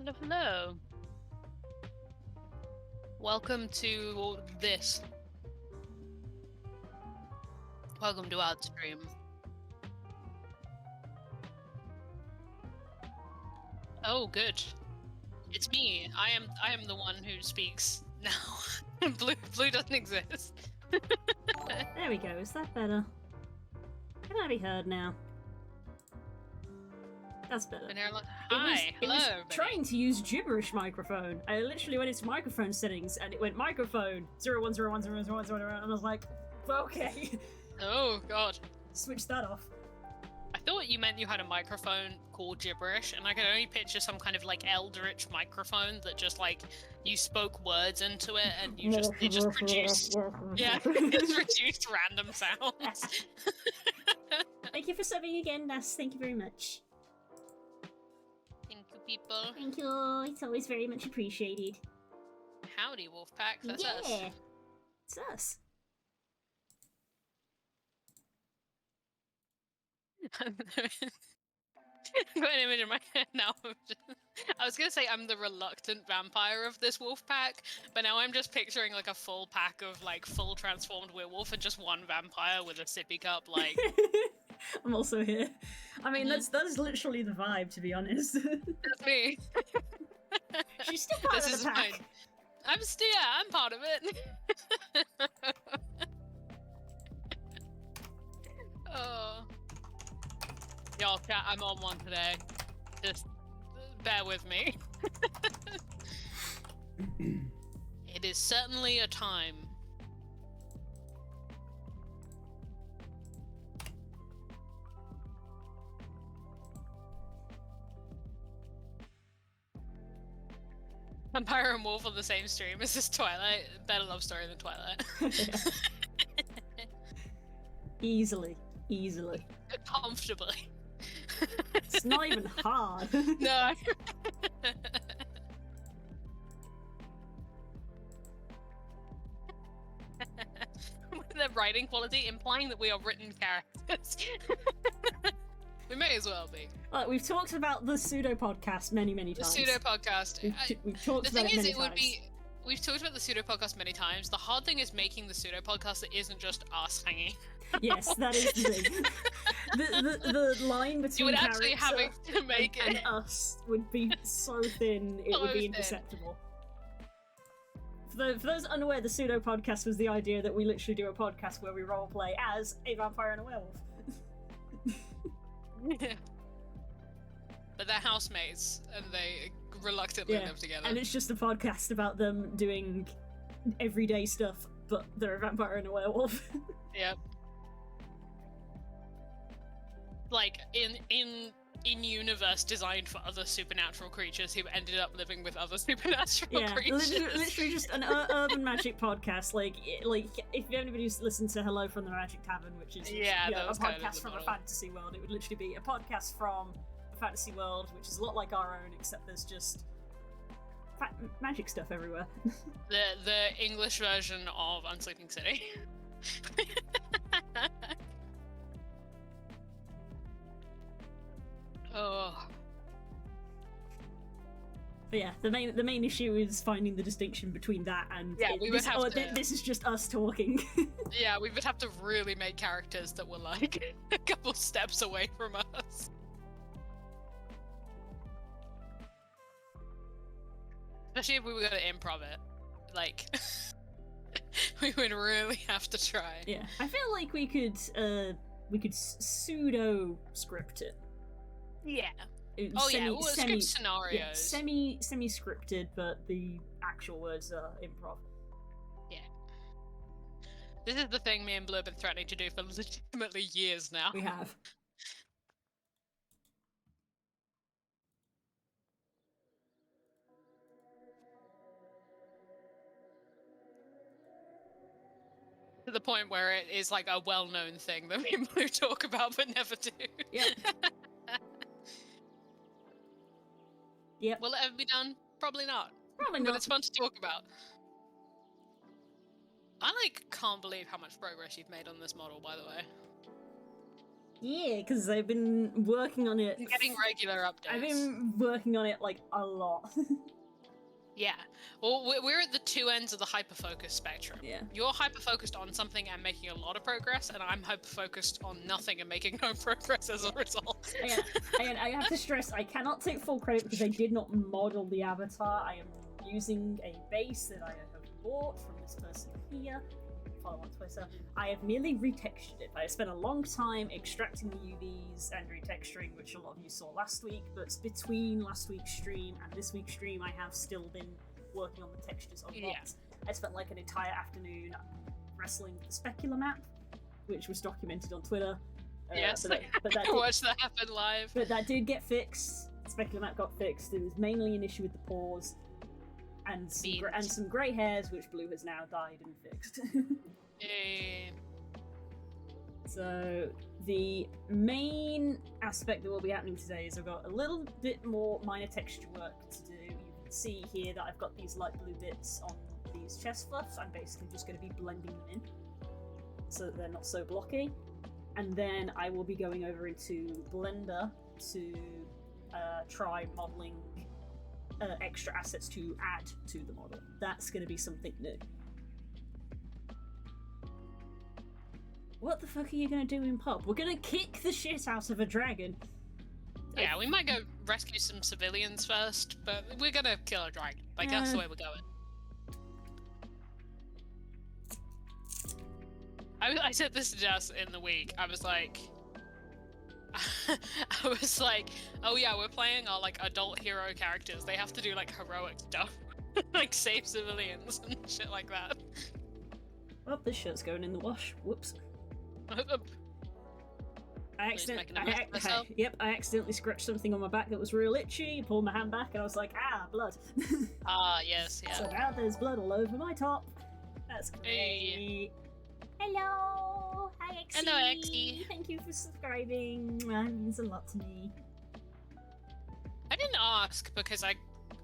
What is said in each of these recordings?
Hello, hello. Welcome to this. Welcome to our stream. Oh, good. It's me. I am the one who speaks now. Blue doesn't exist. There we go, is that better? Can I be heard now? That's better. Hi, it was hello. trying to use gibberish microphone. I literally went into microphone settings and it went microphone 0101000101, and I was like, okay. Oh god. Switch that off. I thought you meant you had a microphone called gibberish, and I could only picture some kind of like eldritch microphone that just like you spoke words into it and it just produced it produced random sounds. Thank you for subbing again, Nas. Thank you very much. Thank you, people. Thank you. It's always very much appreciated. Howdy, Wolfpack. That's us. Yeah, it's us. I've got an image in my head now. I was gonna say I'm the reluctant vampire of this wolf pack, but now I'm just picturing like a full pack of like full transformed werewolf and just one vampire with a sippy cup. Like, I'm also here. I mean, that's literally the vibe, to be honest. That's me. She's still part of the pack. Mine. I'm part of it. Oh. Y'all, chat, I'm on one today. Just bear with me. It is certainly a time. Vampire and Wolf on the same stream. Is this Twilight? Better love story than Twilight. Easily. Comfortably. It's not even hard. No. With the writing quality implying that we are written characters. We may as well be. Well, we've talked about the pseudo podcast many times. The pseudo podcast. We've talked about it many times. We've talked about the pseudo podcast many times. The hard thing is making the pseudo podcast that isn't just us hanging. Yes, that is the thing. the line between would actually having to make and us would be so thin, it would be imperceptible. For those unaware, the pseudo podcast was the idea that we literally do a podcast where we roleplay as a vampire and a werewolf. But they're housemates and they reluctantly live together. And it's just a podcast about them doing everyday stuff, but they're a vampire and a werewolf. Yep. Like in universe designed for other supernatural creatures who ended up living with other supernatural creatures. Literally just an urban magic podcast. Like if anybody's listened to Hello from the Magic Tavern, which is a podcast from a fantasy world, it would literally be a podcast from a fantasy world, which is a lot like our own, except there's just magic stuff everywhere. the English version of Unsleeping City. Oh. But yeah, the main issue is finding the distinction between that and this is just us talking. Yeah, we would have to really make characters that were like a couple steps away from us. Especially if we were going to improv it. Like, we would really have to try. Yeah, I feel like we could pseudo script it. Yeah. Script scenarios. Yeah, semi scripted, but the actual words are improv. Yeah. This is the thing me and Blue have been threatening to do for legitimately years now. We have. To the point where it is like a well-known thing that me and Blue talk about but never do. Yeah. Yep. Will it ever be done? Probably not. Probably not. But it's fun to talk about. I can't believe how much progress you've made on this model, by the way. Yeah, because I've been working on it. Getting regular updates. I've been working on it like a lot. Yeah. Well, we're at the two ends of the hyperfocus spectrum. Yeah. You're hyperfocused on something and making a lot of progress, and I'm hyperfocused on nothing and making no progress as a result. And I have to stress, I cannot take full credit because I did not model the avatar. I am using a base that I have bought from this person here. Follow on Twitter. I have merely retextured it. I have spent a long time extracting the UVs and retexturing, which a lot of you saw last week, but between last week's stream and this week's stream, I have still been working on the textures a lot. Yeah. I spent like an entire afternoon wrestling the Specular map, which was documented on Twitter. Yes, but that I watched that happen live. But that did get fixed. The Specular map got fixed. It was mainly an issue with the pores and some grey hairs, which Blue has now dyed and fixed. So the main aspect that will be happening today is I've got a little bit more minor texture work to do. You can see here that I've got these light blue bits on these chest fluffs. I'm basically just going to be blending them in so that they're not so blocky. And then I will be going over into Blender to try modeling extra assets to add to the model. That's going to be something new. What the fuck are you gonna do in pub? We're gonna kick the shit out of a dragon. Yeah, we might go rescue some civilians first, but we're gonna kill a dragon. Like, that's the way we're going. I said this to Jess in the week. I was like, oh yeah, we're playing our like adult hero characters. They have to do like heroic stuff, like save civilians and shit like that. Well, this shirt's going in the wash. Whoops. I accidentally scratched something on my back that was real itchy, pulled my hand back, and I was like, blood. Yes, yeah. So now there's blood all over my top. That's great. Hey. Hello! Hi, Exy! Hello, Exy! Thank you for subscribing. That means a lot to me. I didn't ask because I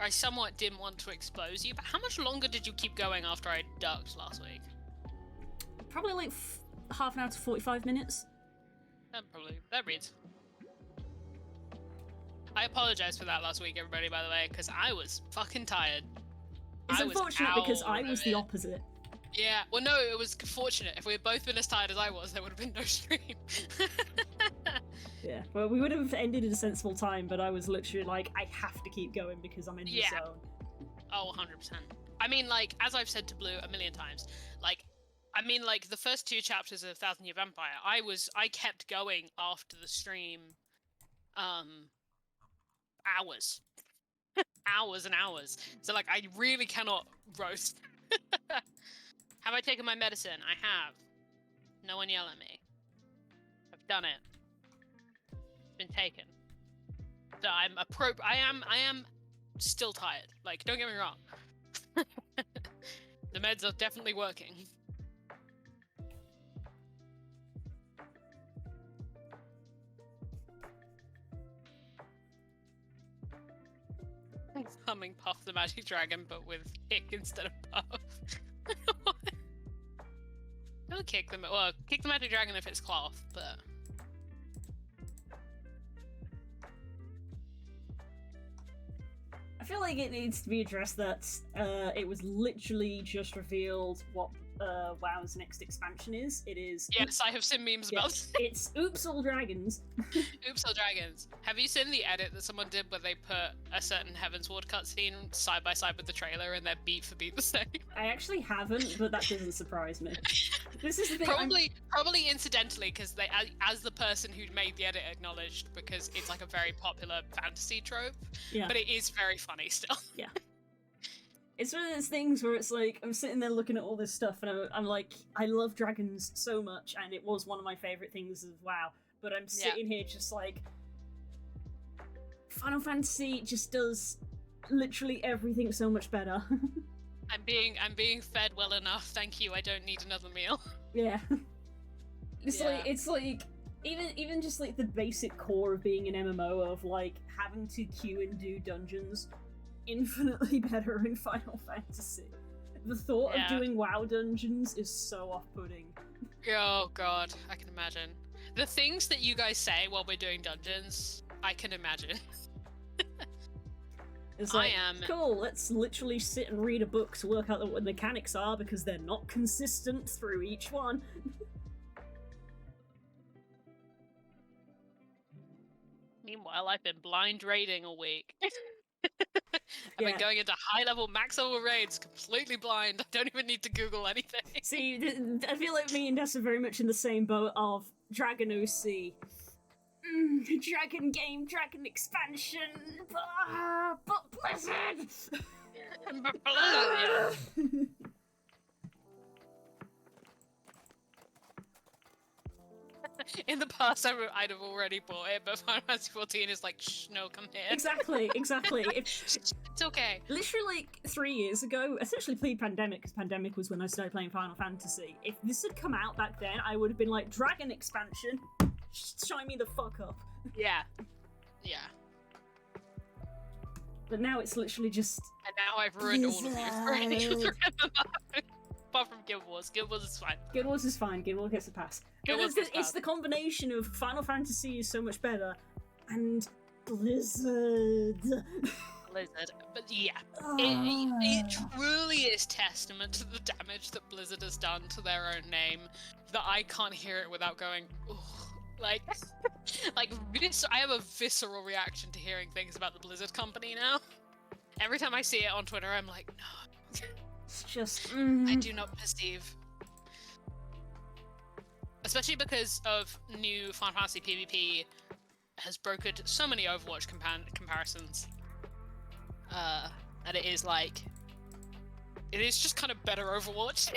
somewhat didn't want to expose you, but how much longer did you keep going after I ducked last week? Probably like half an hour to 45 minutes. That reads. I apologize for that last week, everybody, by the way, because I was fucking tired. It's unfortunate because I was the opposite. Yeah, well, no, it was fortunate. If we had both been as tired as I was, there would have been no stream. Yeah, well, we would have ended at a sensible time, but I was literally like, I have to keep going because I'm in the zone. Oh, 100%. I mean, like, as I've said to Blue a million times, like, the first 2 chapters of 1,000 Year Vampire, I kept going after the stream, hours. Hours and hours. So, like, I really cannot roast. Have I taken my medicine? I have. No one yell at me. I've done it. It's been taken. So I am still tired. Like, don't get me wrong. The meds are definitely working. Humming Puff the Magic Dragon, but with kick instead of puff. Don't kick them. Well, kick the Magic Dragon if it's cloth, but. I feel like it needs to be addressed that it was literally just revealed what WoW's next expansion is. It is. Yes, I have seen memes about it. It's Oops All Dragons. Oops All Dragons. Have you seen the edit that someone did where they put a certain Heavensward cutscene side by side with the trailer and they're beat for beat the same? I actually haven't, but that doesn't surprise me. This is the thing. Probably incidentally, because they, as the person who made the edit acknowledged, because it's like a very popular fantasy trope. Yeah. But it is very funny still. Yeah. It's one of those things where it's like, I'm sitting there looking at all this stuff and I'm like, I love dragons so much and it was one of my favourite things of WoW, but I'm sitting here just like, Final Fantasy just does literally everything so much better. I'm being fed well enough, thank you, I don't need another meal. Yeah. It's like, even just like the basic core of being an MMO of like having to queue and do dungeons, infinitely better in Final Fantasy. The thought of doing WoW dungeons is so off-putting. Oh god, I can imagine. the things that you guys say while we're doing dungeons, I can imagine. It's like, cool, let's literally sit and read a book to work out what the mechanics are because they're not consistent through each one. Meanwhile, I've been blind raiding all week. I've been going into high-level, max-level raids completely blind. I don't even need to Google anything. See, I feel like me and Des are very much in the same boat of Dragon OC. Dragon game, Dragon expansion, but Blizzard! But Blizzard, yeah. In the past, I'd have already bought it, but Final Fantasy XIV is like, shh, no, come here. Exactly. It's okay. Literally, like, 3 years ago, essentially pre-pandemic, because pandemic was when I started playing Final Fantasy, if this had come out back then, I would have been like, Dragon expansion, shine me the fuck up. Yeah. But now it's literally just... And now I've ruined all of you for any other MMO. Apart from Guild Wars. Guild Wars is fine. Guild Wars is fine. Guild Wars gets a pass. It's the combination of Final Fantasy is so much better and Blizzard. But yeah. It truly is testament to the damage that Blizzard has done to their own name that I can't hear it without going, ugh. Like this, I have a visceral reaction to hearing things about the Blizzard company now. Every time I see it on Twitter, I'm like, no. It's just... I do not perceive. Especially because of new Final Fantasy PvP has brokered so many Overwatch comparisons. That it is like... It is just kind of better Overwatch.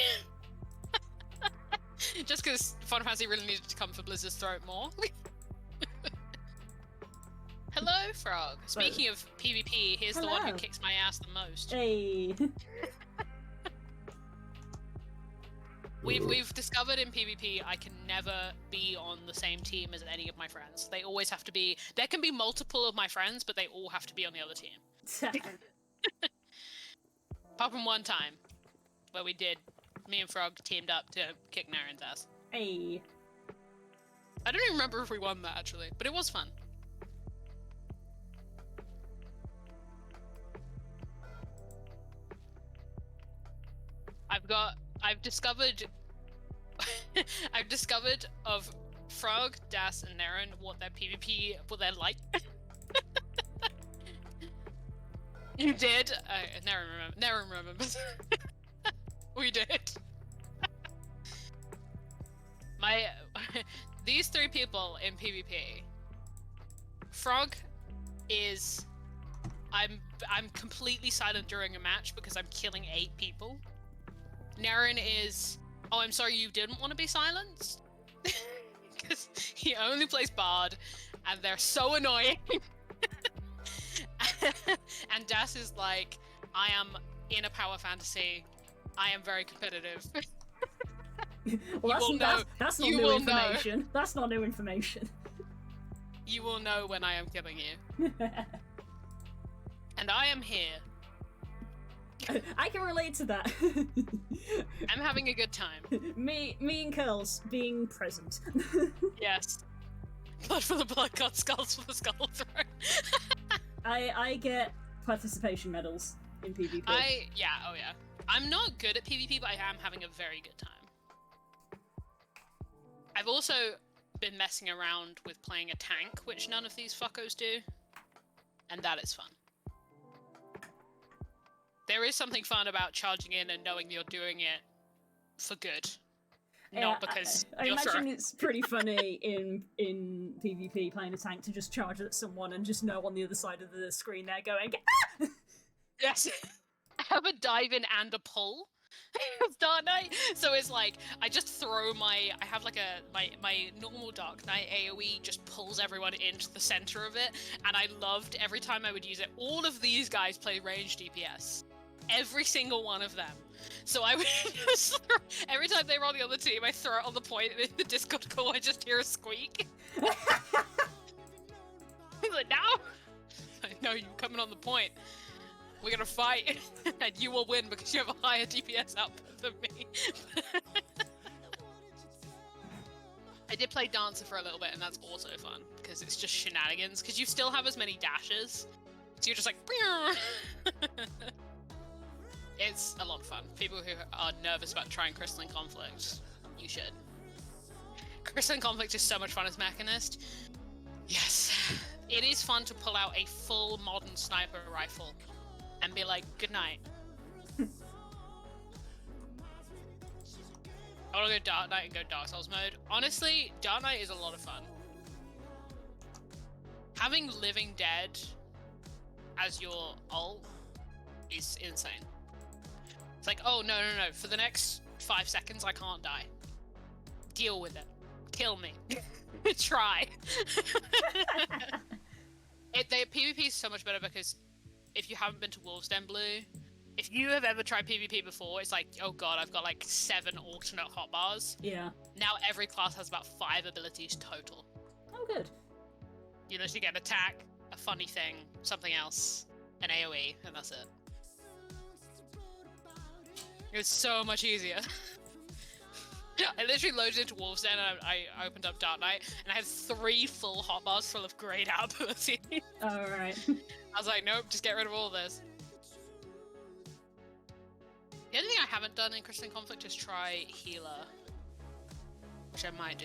Just because Final Fantasy really needed to come for Blizzard's throat more. Hello, Frog. Speaking of PvP, here's the one who kicks my ass the most. Hey. We've discovered in PvP I can never be on the same team as any of my friends. They always have to be... There can be multiple of my friends, but they all have to be on the other team. Apart from one time, where me and Frog teamed up to kick Naren's ass. Hey. I don't even remember if we won that, actually, but it was fun. I've discovered of Frog, Das, and Naren what they're like. You did? Naren remembers. We did. These three people in PvP. Frog is... I'm completely silent during a match because I'm killing 8 people. Naren is... Oh, I'm sorry, you didn't want to be silenced? Because he only plays Bard, and they're so annoying. And Das is like, I am in a power fantasy. I am very competitive. Well, that's not new information. Know. That's not new information. You will know when I am killing you. And I am here. I can relate to that. I'm having a good time. Me and Curls being present. Yes. Blood for the blood god, skulls for the skull throne. I get participation medals in PvP. Oh yeah. I'm not good at PvP, but I am having a very good time. I've also been messing around with playing a tank, which none of these fuckos do. And that is fun. There is something fun about charging in and knowing you're doing it for good. Not because I imagine it's pretty funny in PvP playing a tank to just charge at someone and just know on the other side of the screen they're going, ah! Yes. I have a dive in and a pull. Dark Knight. So it's like I just throw I have like my normal Dark Knight AoE just pulls everyone into the center of it, and I loved every time I would use it. All of these guys play ranged DPS. Every single one of them. So I would just every time they were on the other team, I throw it on the point, and in the Discord call I just hear a squeak. He's like, no! I know you're coming on the point. We're gonna fight, and you will win because you have a higher DPS output than me. I did play Dancer for a little bit, and that's also fun because it's just shenanigans. Because you still have as many dashes, so you're just like. It's a lot of fun. People who are nervous about trying Crystalline Conflict, you should. Crystalline Conflict is so much fun as Mechanist. Yes, it is fun to pull out a full modern sniper rifle and be like, "Good night." I want to go Dark Knight and go Dark Souls mode. Honestly, Dark Knight is a lot of fun. Having Living Dead as your ult is insane. It's like, oh, no. For the next 5 seconds, I can't die. Deal with it. Kill me. Try. The PvP is so much better because if you haven't been to Wolves Den Blue, if you have ever tried PvP before, it's like, oh god, I've got like 7 alternate hotbars. Yeah. Now every class has about 5 abilities total. Oh, good. You literally get an attack, a funny thing, something else, an AoE, and that's it. It's so much easier. I literally loaded into Wolves Den and I opened up Dark Knight and I had 3 full hotbars full of great abilities. Oh, right. I was like, nope, just get rid of all this. The only thing I haven't done in Crystalline Conflict is try Healer, which I might do.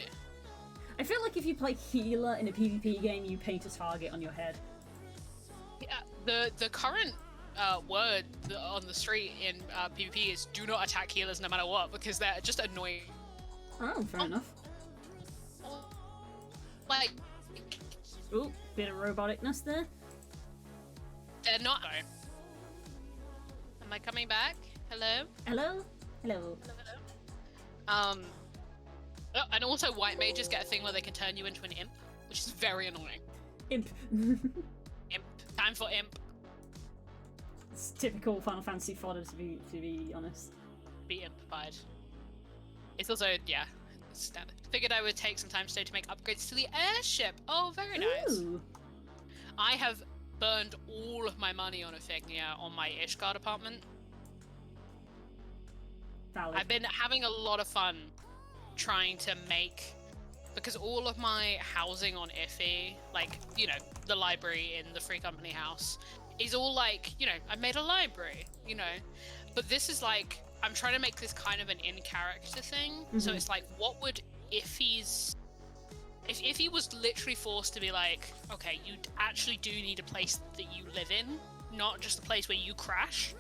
I feel like if you play Healer in a PvP game, you paint a target on your head. Yeah, the current word on the street in PvP is do not attack healers no matter what, because they're just annoying. Oh, fair enough. Like... Ooh, bit of roboticness there. They're not... Sorry. Am I coming back? Hello? Hello? Hello. Hello. And also white mages get a thing where they can turn you into an imp, which is very annoying. Imp. Imp. Time for imp. It's typical Final Fantasy fodder, to be honest. Be impified. It's also, yeah, standard. Figured I would take some time today to make upgrades to the airship. Oh, very nice. Ooh. I have burned all of my money on Ifignia on my Ishgard apartment. Valid. I've been having a lot of fun trying to make, because all of my housing on Iffy, like, you know, the library in the Free Company house, is all like, you know, I made a library, you know, but this is like, I'm trying to make this kind of an in-character thing. Mm-hmm. So it's like, what would if he was literally forced to be like, okay, you actually do need a place that you live in, not just a place where you crash.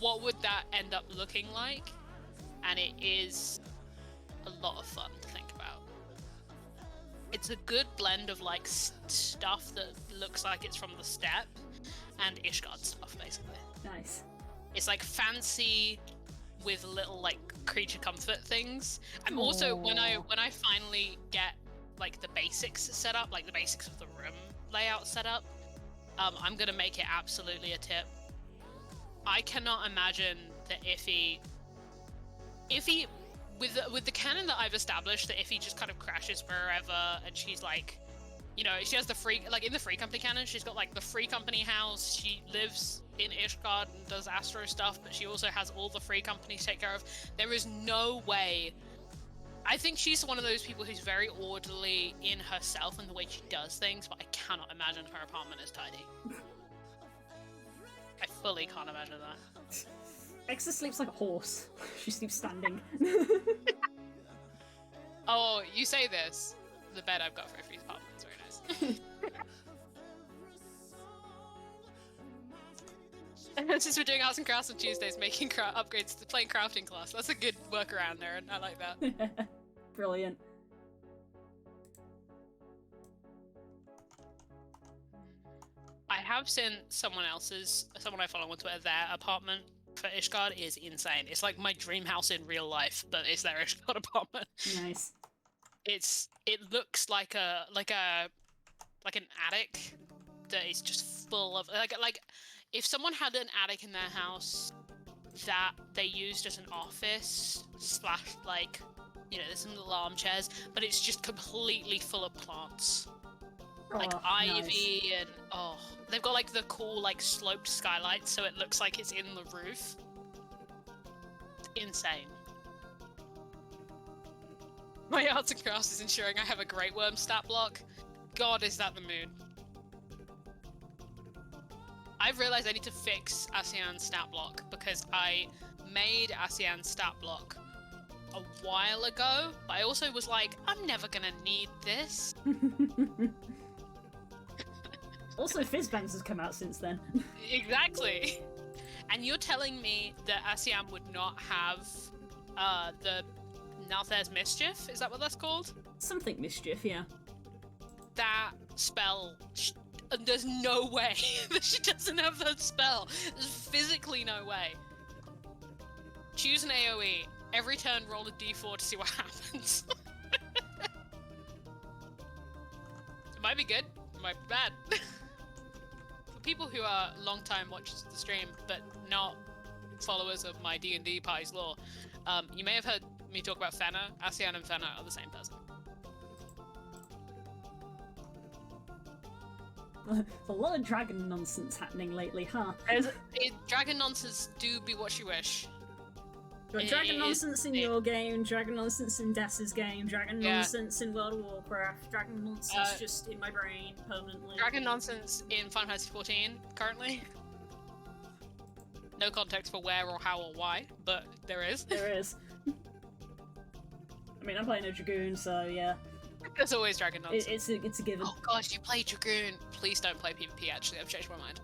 What would that end up looking like? And it is a lot of fun to think about. It's a good blend of like stuff that looks like it's from the steppe and Ishgard stuff, basically. Nice. It's like fancy with little like creature comfort things. I'm also, when I finally get like the basics set up, like the basics of the room layout set up, I'm gonna make it absolutely a tip. I cannot imagine that Iffy with the canon that I've established, that Iffy just kind of crashes wherever, and she's like, you know, she has the free, like in the Free Company canon, she's got like the Free Company house, she lives in Ishgard and does Astro stuff, but she also has all the Free Company to take care of. There is no way. I think she's one of those people who's very orderly in herself and the way she does things, but I cannot imagine her apartment is tidy. I fully can't imagine that. Exa sleeps like a horse. She sleeps standing. Oh, you say this. The bed I've got for Iffy's apartment is very nice. Since we're doing arts and crafts on Tuesdays, making upgrades to playing crafting class. That's a good workaround there, and I like that. Brilliant. I have seen someone I follow on Twitter, their apartment for Ishgard is insane. It's like my dream house in real life, but it's their Ishgard apartment. Nice. It looks like an attic that is just full of like if someone had an attic in their house that they used as an office / like, you know, there's some little armchairs, but it's just completely full of plants. Like ivy, nice. And they've got like the cool like sloped skylights, so it looks like it's in the roof. Insane. My arts and crafts is ensuring I have a Great Worm stat block. God, is that the mood. I've realized I need to fix ASEAN's stat block because I made ASEAN's stat block a while ago, but I also was like, I'm never gonna need this. Also, Fizzbangs has come out since then. Exactly. And you're telling me that ASEAN would not have the Nalthair's Mischief? Is that what that's called? Something Mischief, yeah. That spell... There's no way that she doesn't have that spell. There's physically no way. Choose an AoE. Every turn, roll a d4 to see what happens. It might be good. It might be bad. For people who are long-time watchers of the stream, but not followers of my D&D party's lore, you may have heard me talk about Fenna. ASEAN and Fenna are the same person. There's a lot of dragon nonsense happening lately, huh? Dragon nonsense do be what you wish. Dragon nonsense in your game, dragon nonsense in Dessa's game, dragon nonsense in World of Warcraft, dragon nonsense just in my brain permanently. Dragon nonsense in Final Fantasy XIV currently. No context for where or how or why, but there is. There is. I mean, I'm playing a Dragoon, so yeah. There's always dragon nonsense. It's a given. Oh gosh, you play Dragoon. Please don't play PvP, actually. I've changed my mind.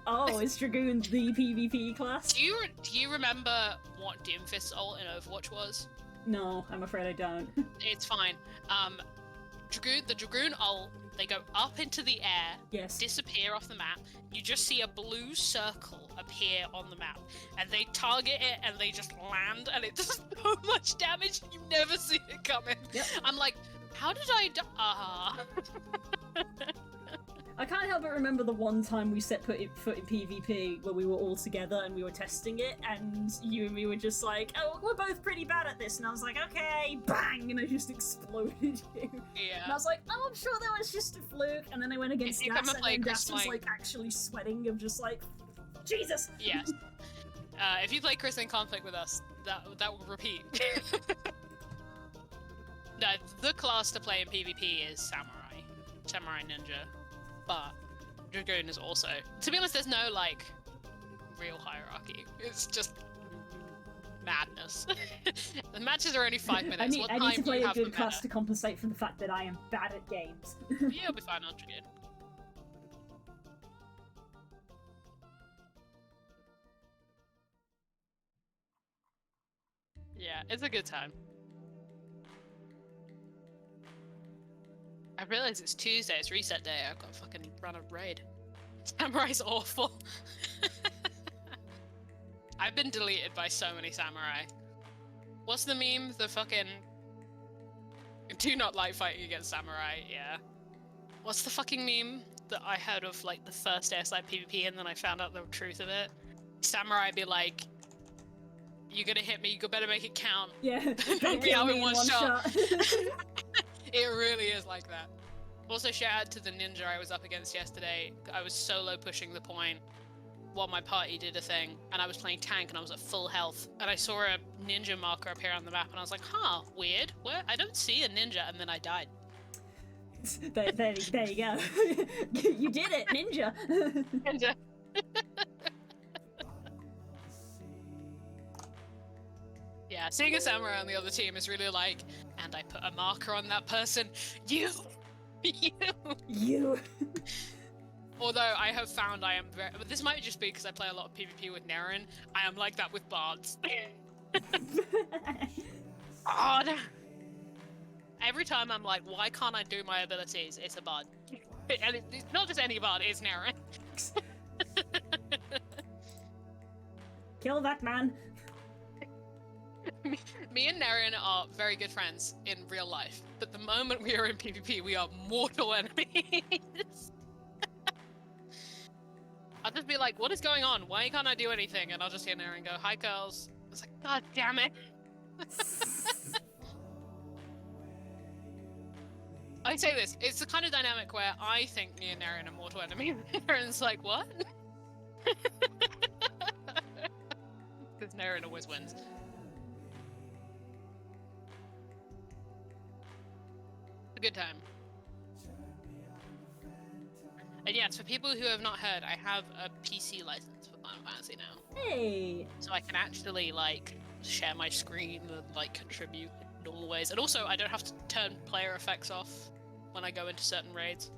Oh, is Dragoon the PvP class? Do you remember what Doomfist's ult in Overwatch was? No, I'm afraid I don't. It's fine. The Dragoon ult, they go up into the air, yes, disappear off the map. You just see a blue circle appear on the map, and they target it and they just land, and it does so much damage and you never see it coming. Yep. I'm like, how did I die? I can't help but remember the one time we set foot in PvP where we were all together and we were testing it, and you and me were just like, oh, we're both pretty bad at this, and I was like, okay, bang, and I just exploded you. Yeah. And I was like, oh, I'm sure that was just a fluke, and then I went against Das, and Das was like actually sweating of just like, Jesus! Yes. If you play Chris in Conflict with us, that will repeat. No, the class to play in PvP is Samurai Ninja. But Dragoon is also... To be honest, there's no, like, real hierarchy. It's just madness. The matches are only 5 minutes. I need to play a good class to compensate for the fact that I am bad at games. You'll be fine on Dragoon. Yeah, it's a good time. I realize it's Tuesday, it's reset day, I've got to fucking run a raid. Samurai's awful. I've been deleted by so many samurai. What's the meme? The fucking... Do not like fighting against samurai, yeah. What's the fucking meme that I heard of, like, the first Airside PvP and then I found out the truth of it? Samurai be like, you're gonna hit me, you better make it count. Yeah, Don't be out in one shot. It really is like that. Also, shout out to the ninja I was up against yesterday. I was solo pushing the point while my party did a thing, and I was playing tank and I was at full health, and I saw a ninja marker appear on the map, and I was like, huh, weird. Where? I don't see a ninja, and then I died. There you go. You did it, ninja. Ninja. Yeah, seeing a samurai on the other team is really like, and I put a marker on that person. You! You! Although I have found I am very... But this might just be because I play a lot of PvP with Naren. I am like that with bards. God! Every time I'm like, why can't I do my abilities? It's a bard. And it's not just any bard, it's Naren. Kill that man! Me and Naren are very good friends in real life, but the moment we are in PvP, we are mortal enemies. I'll just be like, what is going on? Why can't I do anything? And I'll just hear Naren go, hi girls. It's like, god damn it. I say this, it's the kind of dynamic where I think me and Naren are mortal enemies. Naren's like, what? Because Naren always wins. A good time. And yes, for people who have not heard, I have a PC license for Final Fantasy now. Hey! So I can actually, like, share my screen and, like, contribute in normal ways. And also, I don't have to turn player effects off when I go into certain raids.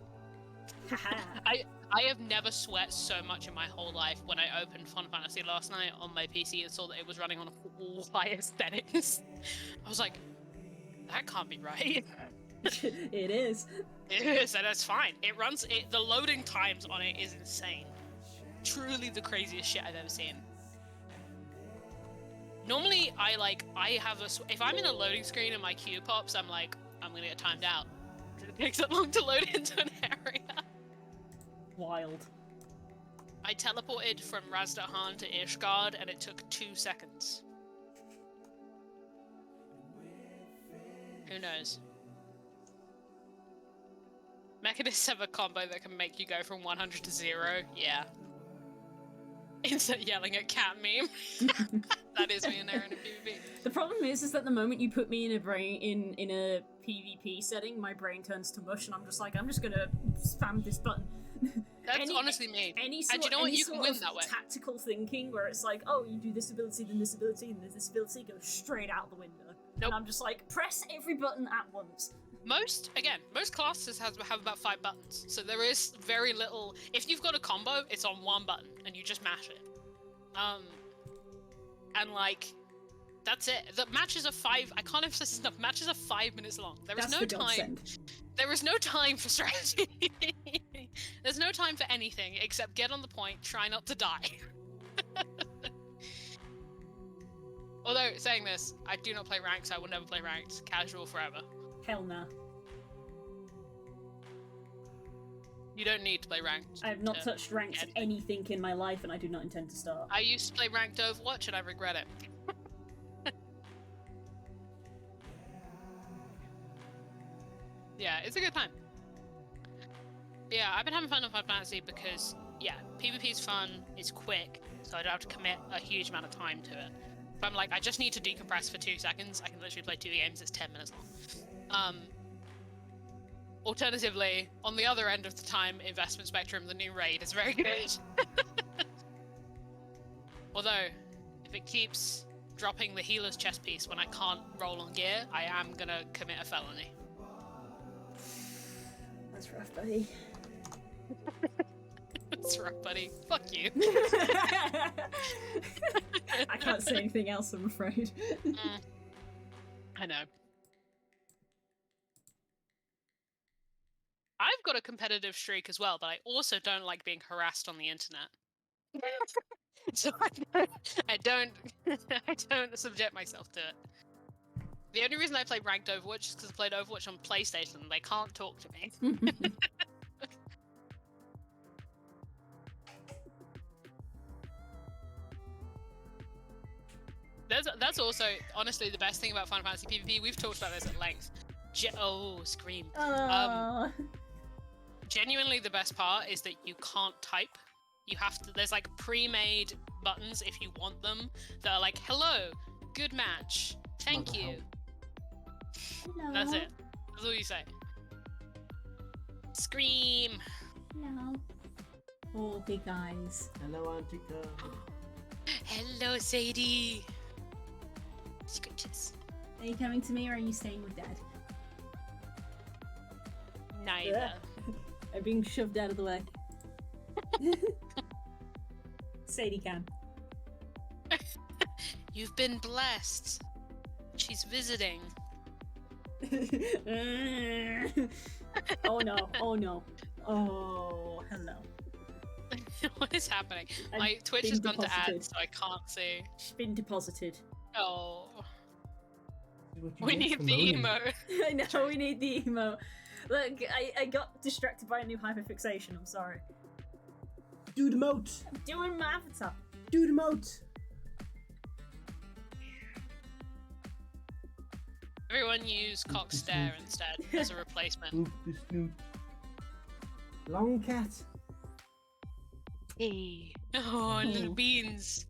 I have never sweat so much in my whole life when I opened Final Fantasy last night on my PC and saw that it was running on all high settings. I was like, that can't be right. It is. It is, and that's fine. It runs. The loading times on it is insane. Truly the craziest shit I've ever seen. Normally, I have if I'm in a loading screen and my queue pops, I'm like, I'm gonna get timed out. It takes that long to load into an area. Wild. I teleported from Razdahan to Ishgard, and it took 2 seconds. Who knows? Mechanists have a combo that can make you go from 100 to 0. Yeah. Insert yelling at cat meme. That is me in there in a PvP. The problem is that the moment you put me in a PvP setting, my brain turns to mush, and I'm just like, I'm just gonna spam this button. That's honestly me. And you know what? You can win that way. Tactical thinking, where it's like, oh, you do this ability, then this ability, and then this ability, goes straight out the window. Nope. And I'm just like, press every button at once. Most classes have about 5 buttons, so there is very little. If you've got a combo, it's on 1 button, and you just mash it. And like, that's it. The matches are 5. I can't emphasize this enough. Matches are 5 minutes long. There is no time. There is no time for strategy. There's no time for anything except get on the point, try not to die. Although, saying this, I do not play ranked, so I will never play ranked. Casual forever. Hell no. You don't need to play ranked. I have not touched ranked anything in my life, and I do not intend to start. I used to play ranked Overwatch, and I regret it. Yeah, it's a good time. Yeah, I've been having fun with Final Fantasy because, yeah, PvP is fun, it's quick, so I don't have to commit a huge amount of time to it. If I'm like, I just need to decompress for 2 seconds, I can literally play 2 games, it's 10 minutes long. Alternatively, on the other end of the time investment spectrum, the new raid is very good. Although, if it keeps dropping the healer's chest piece when I can't roll on gear, I am gonna commit a felony. That's rough, buddy. That's rough, buddy. Fuck you. I can't say anything else, I'm afraid. I know. I've got a competitive streak as well, but I also don't like being harassed on the internet. So I don't subject myself to it. The only reason I play ranked Overwatch is because I played Overwatch on PlayStation and they can't talk to me. That's also, honestly, the best thing about Final Fantasy PvP. We've talked about this at length. Scream. Genuinely, the best part is that you can't type. You have to. There's like pre-made buttons if you want them that are like, "Hello, good match, thank you." Hello. That's it. That's all you say. Scream. Hello. Oh, big eyes. Hello, Antika. Hello, Sadie. Scritches. Are you coming to me or are you staying with Dad? Neither. I'm being shoved out of the way. Sadie can. You've been blessed. She's visiting. Oh no, oh no. Oh, hello. What is happening? My Twitch has gone to ads, so I can't see. Been deposited. Oh. We need the emote. I know, we need the emote. Look, I got distracted by a new hyperfixation, I'm sorry. Do the moat! I'm doing my avatar. Do the moat! Everyone use cock stare instead as a replacement. Oop the snoot. Long cat. Hey. Oh, little beans.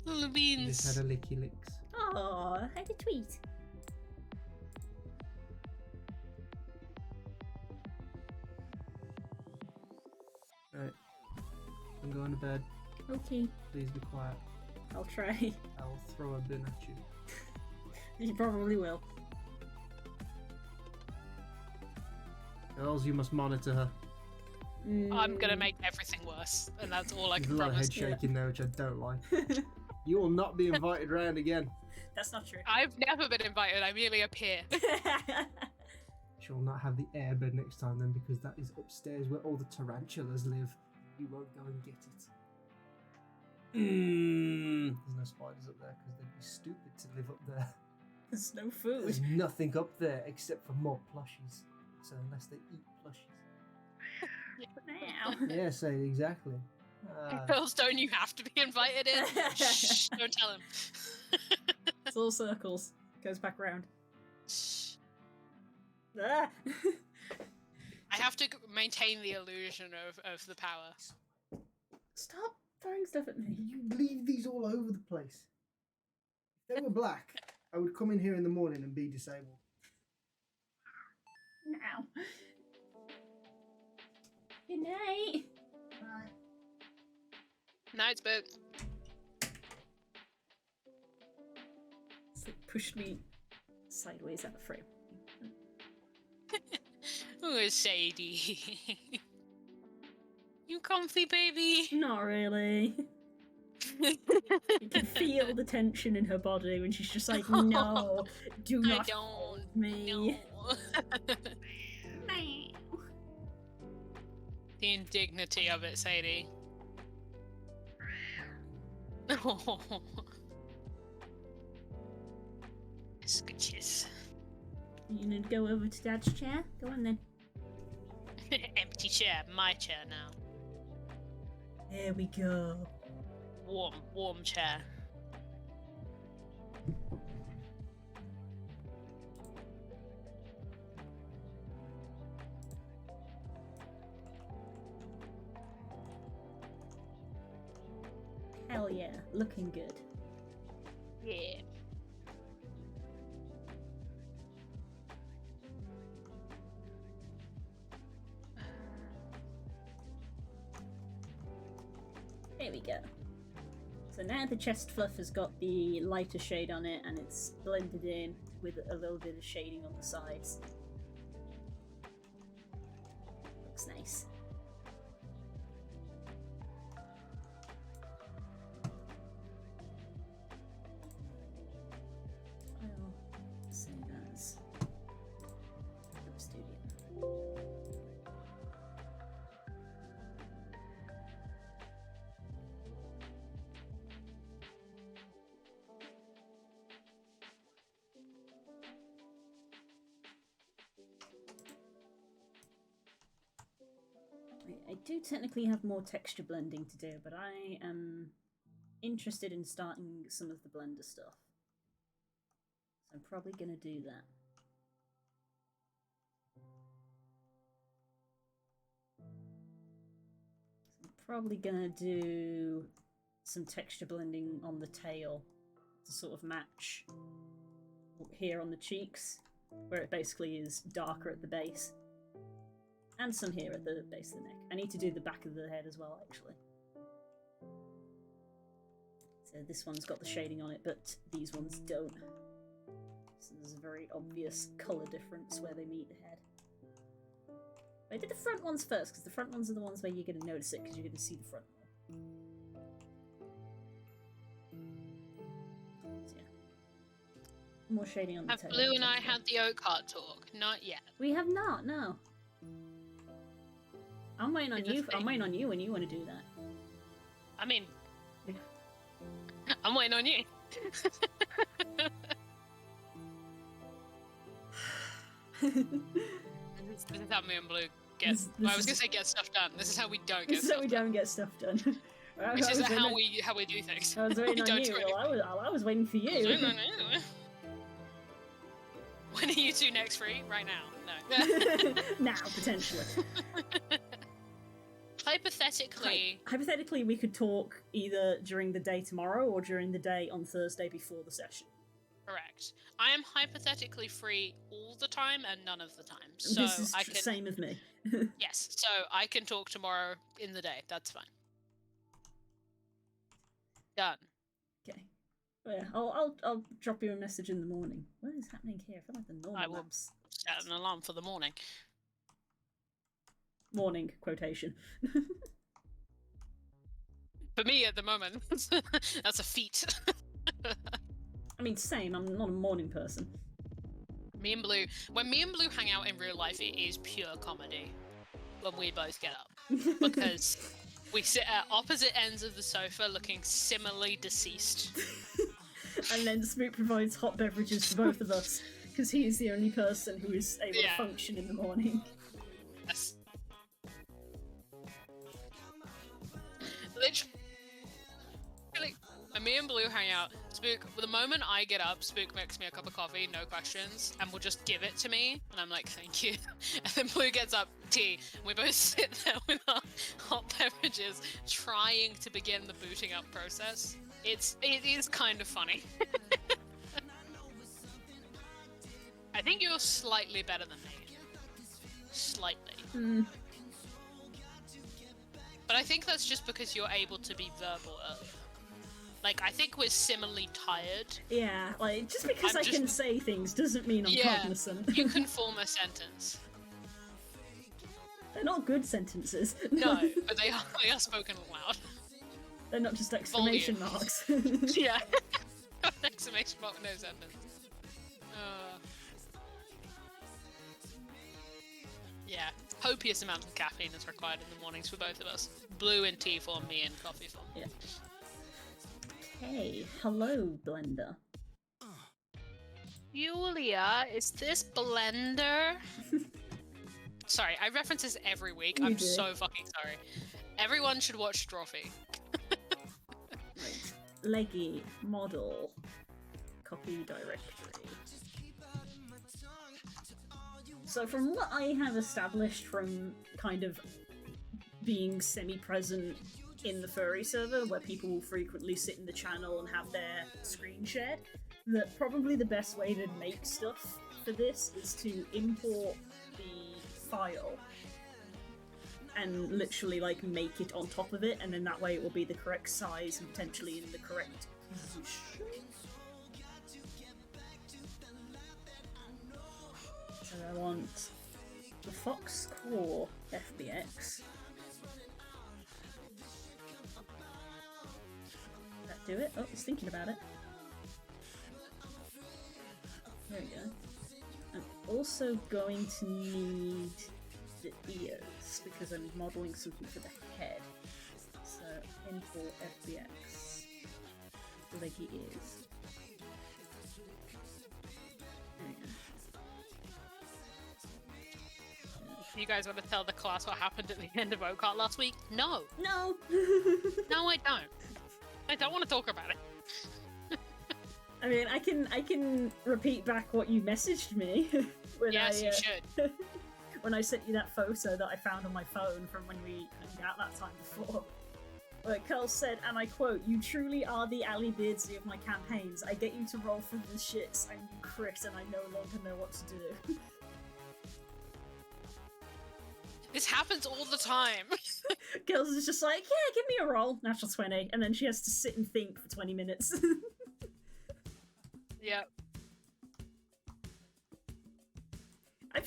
Little beans. Just had a licky licks. Oh, I had a tweet. I'm going to bed. Okay. Please be quiet. I'll try. I'll throw a bin at you. You probably will. Girls, you must monitor her. I'm gonna make everything worse, and that's all I There's can a lot of promise. head shaking there, which I don't like. You will not be invited round again. That's not true. I've never been invited, I merely appear. She'll not have the airbed next time then, because that is upstairs where all the tarantulas live. You won't go and get it. There's no spiders up there because they'd be stupid to live up there. There's no food. There's nothing up there except for more plushies. So unless they eat plushies. Now. Yeah, say exactly. Pearlstone, you have to be invited in. Shh, don't tell him. It's all circles. Goes back round. Shh. Ah. I have to maintain the illusion of the power. Stop throwing stuff at me. You leave these all over the place. If they were black, I would come in here in the morning and be disabled. Now. Good night. Right. Night's book. It's like pushed me sideways out of frame. Ooh, Sadie. You comfy, baby? Not really. You can feel the tension in her body when she's just like, no, do I not don't. hold me. No. The indignity of it, Sadie. Scooches. You need to go over to Dad's chair? Go on then. Empty chair, my chair now. There we go. Warm chair. Hell yeah, looking good. Yeah. There we go. So now the chest fluff has got the lighter shade on it and it's blended in with a little bit of shading on the sides. Looks nice. I'll save as Studio. I do technically have more texture blending to do, but I am interested in starting some of the Blender stuff. So I'm probably going to do that. So I'm probably going to do some texture blending on the tail to sort of match here on the cheeks, where it basically is darker at the base. And some here at the base of the neck. I need to do the back of the head as well, actually. So this one's got the shading on it, but these ones don't. So there's a very obvious colour difference where they meet the head. I did the front ones first, because the front ones are the ones where you're going to notice it, because you're going to see the front more. So yeah. More shading on the Have tail. Blue and I had the oak heart talk? Not yet. We have not, no. I'm waiting on It's a you. thing. I'm waiting on you when you want to do that. I mean, I'm waiting on you. This is how me and Blue get. This I was is- gonna say get stuff done. This is how we don't get This is stuff how we done. don't get stuff done. This is I how we do things. was We waiting on don't you. do Well, I was waiting for anything. you. When are you two next free? Right now? No. Now, potentially. Hypothetically, Hypothetically, we could talk either during the day tomorrow or during the day on Thursday before the session. correct. I am hypothetically free all the time and none of the time. So This is I can same as me. yes. So I can talk tomorrow in the day. That's fine. Done. Okay. Well, yeah, I'll drop you a message in the morning. What is happening here? I feel like the normal I will maps. set an alarm for the morning. Morning quotation. For me at the moment, that's a feat. I mean, same. I'm not a morning person. When me and Blue hang out in real life, it is pure comedy when we both get up. Because we sit at opposite ends of the sofa looking similarly deceased. And then Smoot provides hot beverages for both of us, because he is the only person who is able to function in the morning. Yes. Literally, when me and Blue hang out, Spook, the moment I get up, Spook makes me a cup of coffee, no questions, and will just give it to me, and I'm like, thank you. And then Blue gets up, tea, and we both sit there with our hot beverages, trying to begin the booting up process. It is kind of funny. I think you're slightly better than me. Slightly. Mm. But I think that's just because you're able to be verbal earlier. Like, I think we're similarly tired. Yeah, like, just because I can say things doesn't mean I'm cognizant. You can form a sentence. They're not good sentences. No, but they are spoken aloud. They're not just exclamation marks. Yeah. Exclamation mark, no sentence. Yeah, copious amount of caffeine is required in the mornings for both of us. Blue in tea form, me in coffee form. Yeah. Hey, hello, Blender. Julia, is this Blender? Sorry, I reference this every week. I'm so fucking sorry. Everyone should watch Strophy. Right. Leggy, model, copy directory. So from what I have established from kind of being semi-present in the furry server, where people will frequently sit in the channel and have their screen shared, that probably the best way to make stuff for this is to import the file and literally like make it on top of it, and then that way it will be the correct size and potentially in the correct position. So I want the Fox Core FBX. Did that do it? Oh, it's thinking about it. There we go. I'm also going to need the ears because I'm modeling something for the head. So import FBX. Leggy ears. There we go. You guys want to tell the class what happened at the end of OCART last week? No. No! No, I don't. I don't want to talk about it. I mean, I can repeat back what you messaged me. Yes, you should. When I sent you that photo that I found on my phone from when we hung out that time before. Where Curl said, and I quote, "You truly are the Ali Beardsley of my campaigns. I get you to roll for the shits and you crit and I no longer know what to do." This happens all the time. Girls is just like, yeah, give me a roll, natural 20, and then she has to sit and think for 20 minutes. Yep. I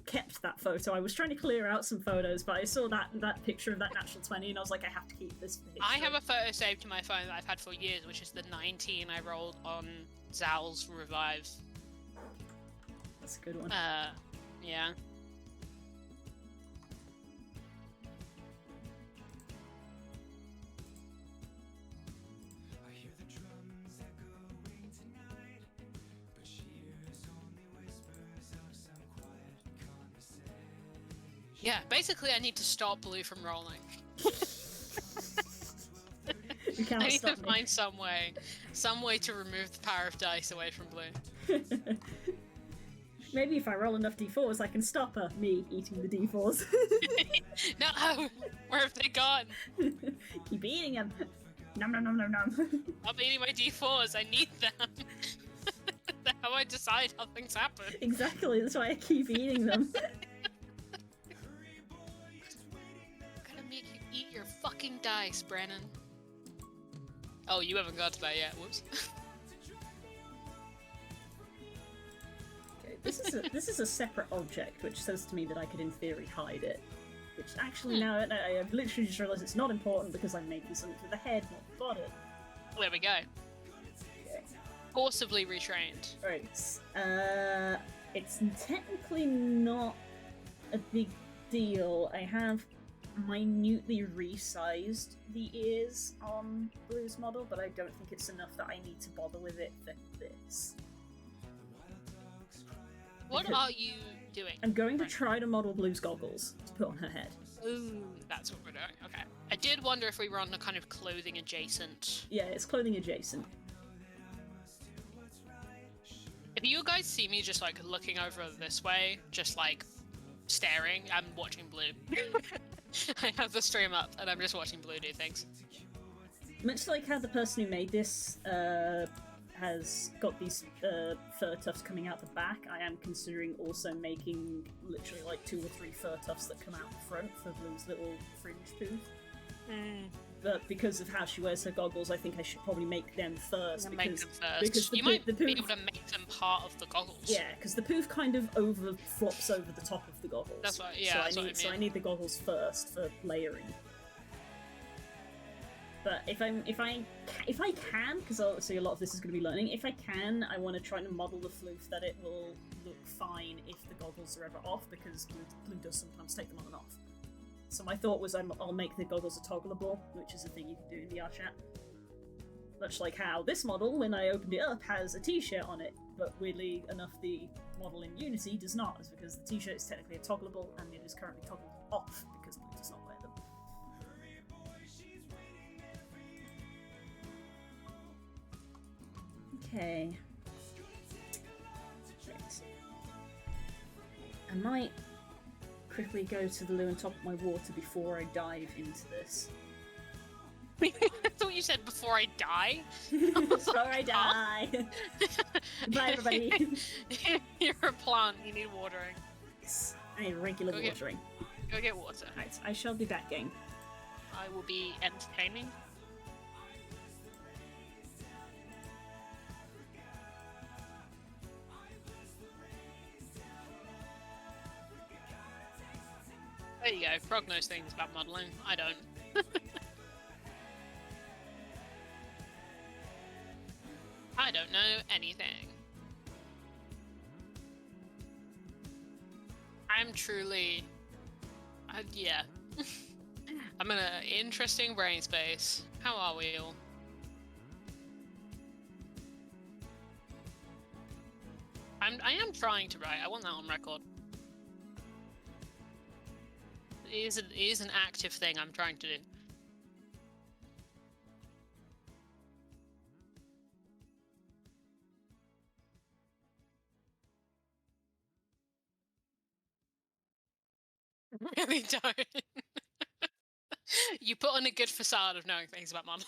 kept that photo. I was trying to clear out some photos, but I saw that picture of that natural 20, and I was like, I have to keep this picture. I have a photo saved to my phone that I've had for years, which is the 19 I rolled on Zal's Revive. That's a good one. Yeah. Yeah, basically I need to stop Blue from rolling. You can't I need stop to me. find some way to remove the power of dice away from Blue. Maybe if I roll enough d4s, I can stop her. Me eating the d4s. No! Where have they gone? Keep eating them. Nom nom nom nom nom. I'm eating my D4s, I need them. That's how I decide how things happen. Exactly, that's why I keep eating them. I'm gonna make you eat your fucking dice, Brennan. Oh, you haven't got to that yet. Whoops. Okay, this is a separate object, which says to me that I could, in theory, hide it. Which actually now I've literally just realised it's not important because I'm making something for the head, not the body. There we go. Okay. Forcibly retrained. Right. It's technically not a big deal. I have minutely resized the ears on Blue's model, but I don't think it's enough that I need to bother with it for this. What are you doing? I'm going to try to model Blue's goggles to put on her head. Ooh, that's what we're doing. Okay. I did wonder if we were on a kind of clothing adjacent. Yeah, it's clothing adjacent. If you guys see me just like looking over this way, just like staring, I'm watching Blue. I have the stream up and I'm just watching Blue do things. Much like how the person who made this has got these fur tufts coming out the back, I am considering also making literally like 2 or 3 fur tufts that come out the front for Blue's little fringe poof. But because of how she wears her goggles, I think I should probably make them first. Because you might be able to make them part of the goggles. Yeah, because the poof kind of flops over the top of the goggles. That's what. Yeah, so I need the goggles first for layering. But if I can, because obviously a lot of this is going to be learning, if I can, I want to try to model the floof that it will look fine if the goggles are ever off, because Blue does sometimes take them on and off. So my thought was I'll make the goggles toggleable, which is a thing you can do in VR chat. Much like how this model, when I opened it up, has a t-shirt on it, but weirdly enough the model in Unity does not, is because the t-shirt is technically a toggleable and it is currently toggled off because Blue does not wear them. Okay. Right. I might quickly go to the loo and top up my water before I dive into this. I thought you said before I die. Before I die. Bye, everybody. You're a plant. You need watering. Yes, I need regular watering. Go get water. Right, I shall be back, gang. I will be entertaining. There you go. Frog knows things about modelling. I don't. I don't know anything. I'm truly... yeah. I'm in an interesting brain space. How are we all? I am trying to write. I want that on record. It is an active thing I'm trying to do. Really don't. You put on a good facade of knowing things about modeling.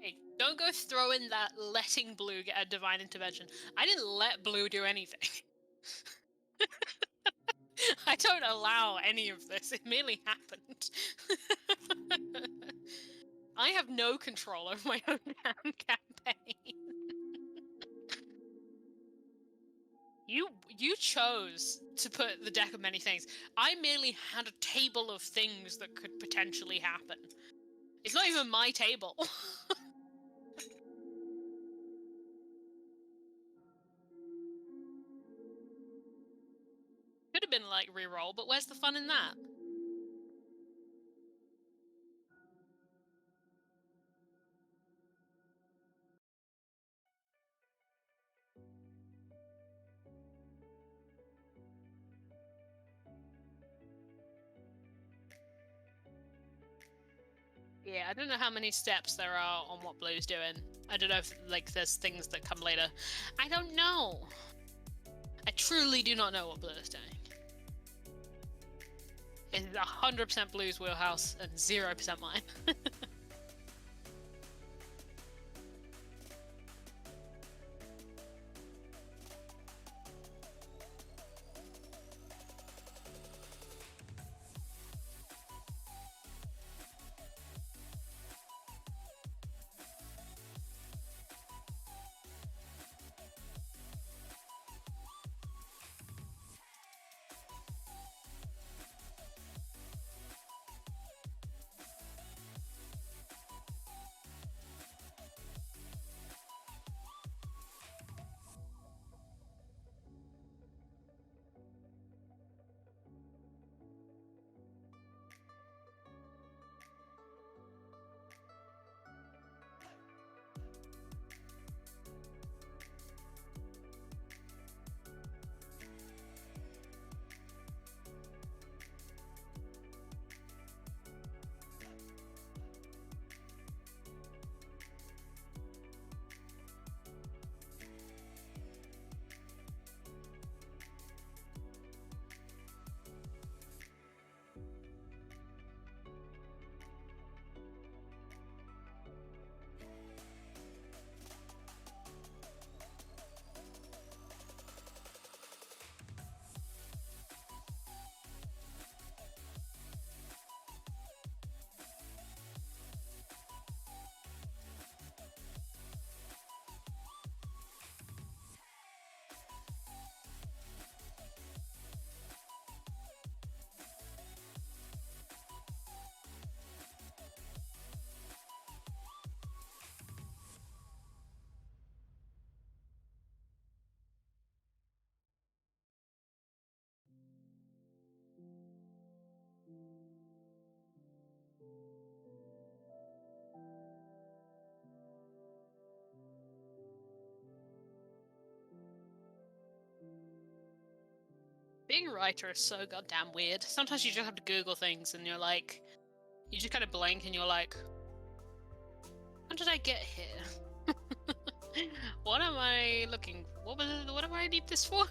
Hey, don't go throwing that letting Blue get a divine intervention. I didn't let Blue do anything. I don't allow any of this. It merely happened. I have no control over my own damn campaign. You chose to put the deck of many things. I merely had a table of things that could potentially happen. It's not even my table. Could have been like reroll, but where's the fun in that? Yeah, I don't know how many steps there are on what Blue's doing. I don't know if, like, there's things that come later. I don't know. I truly do not know what Blue is doing. It's 100% Blue's wheelhouse and 0% mine. writer is so goddamn weird. Sometimes you just have to Google things and you're like, you just kind of blank and you're like, how did I get here? What am I looking for? What do I need this for?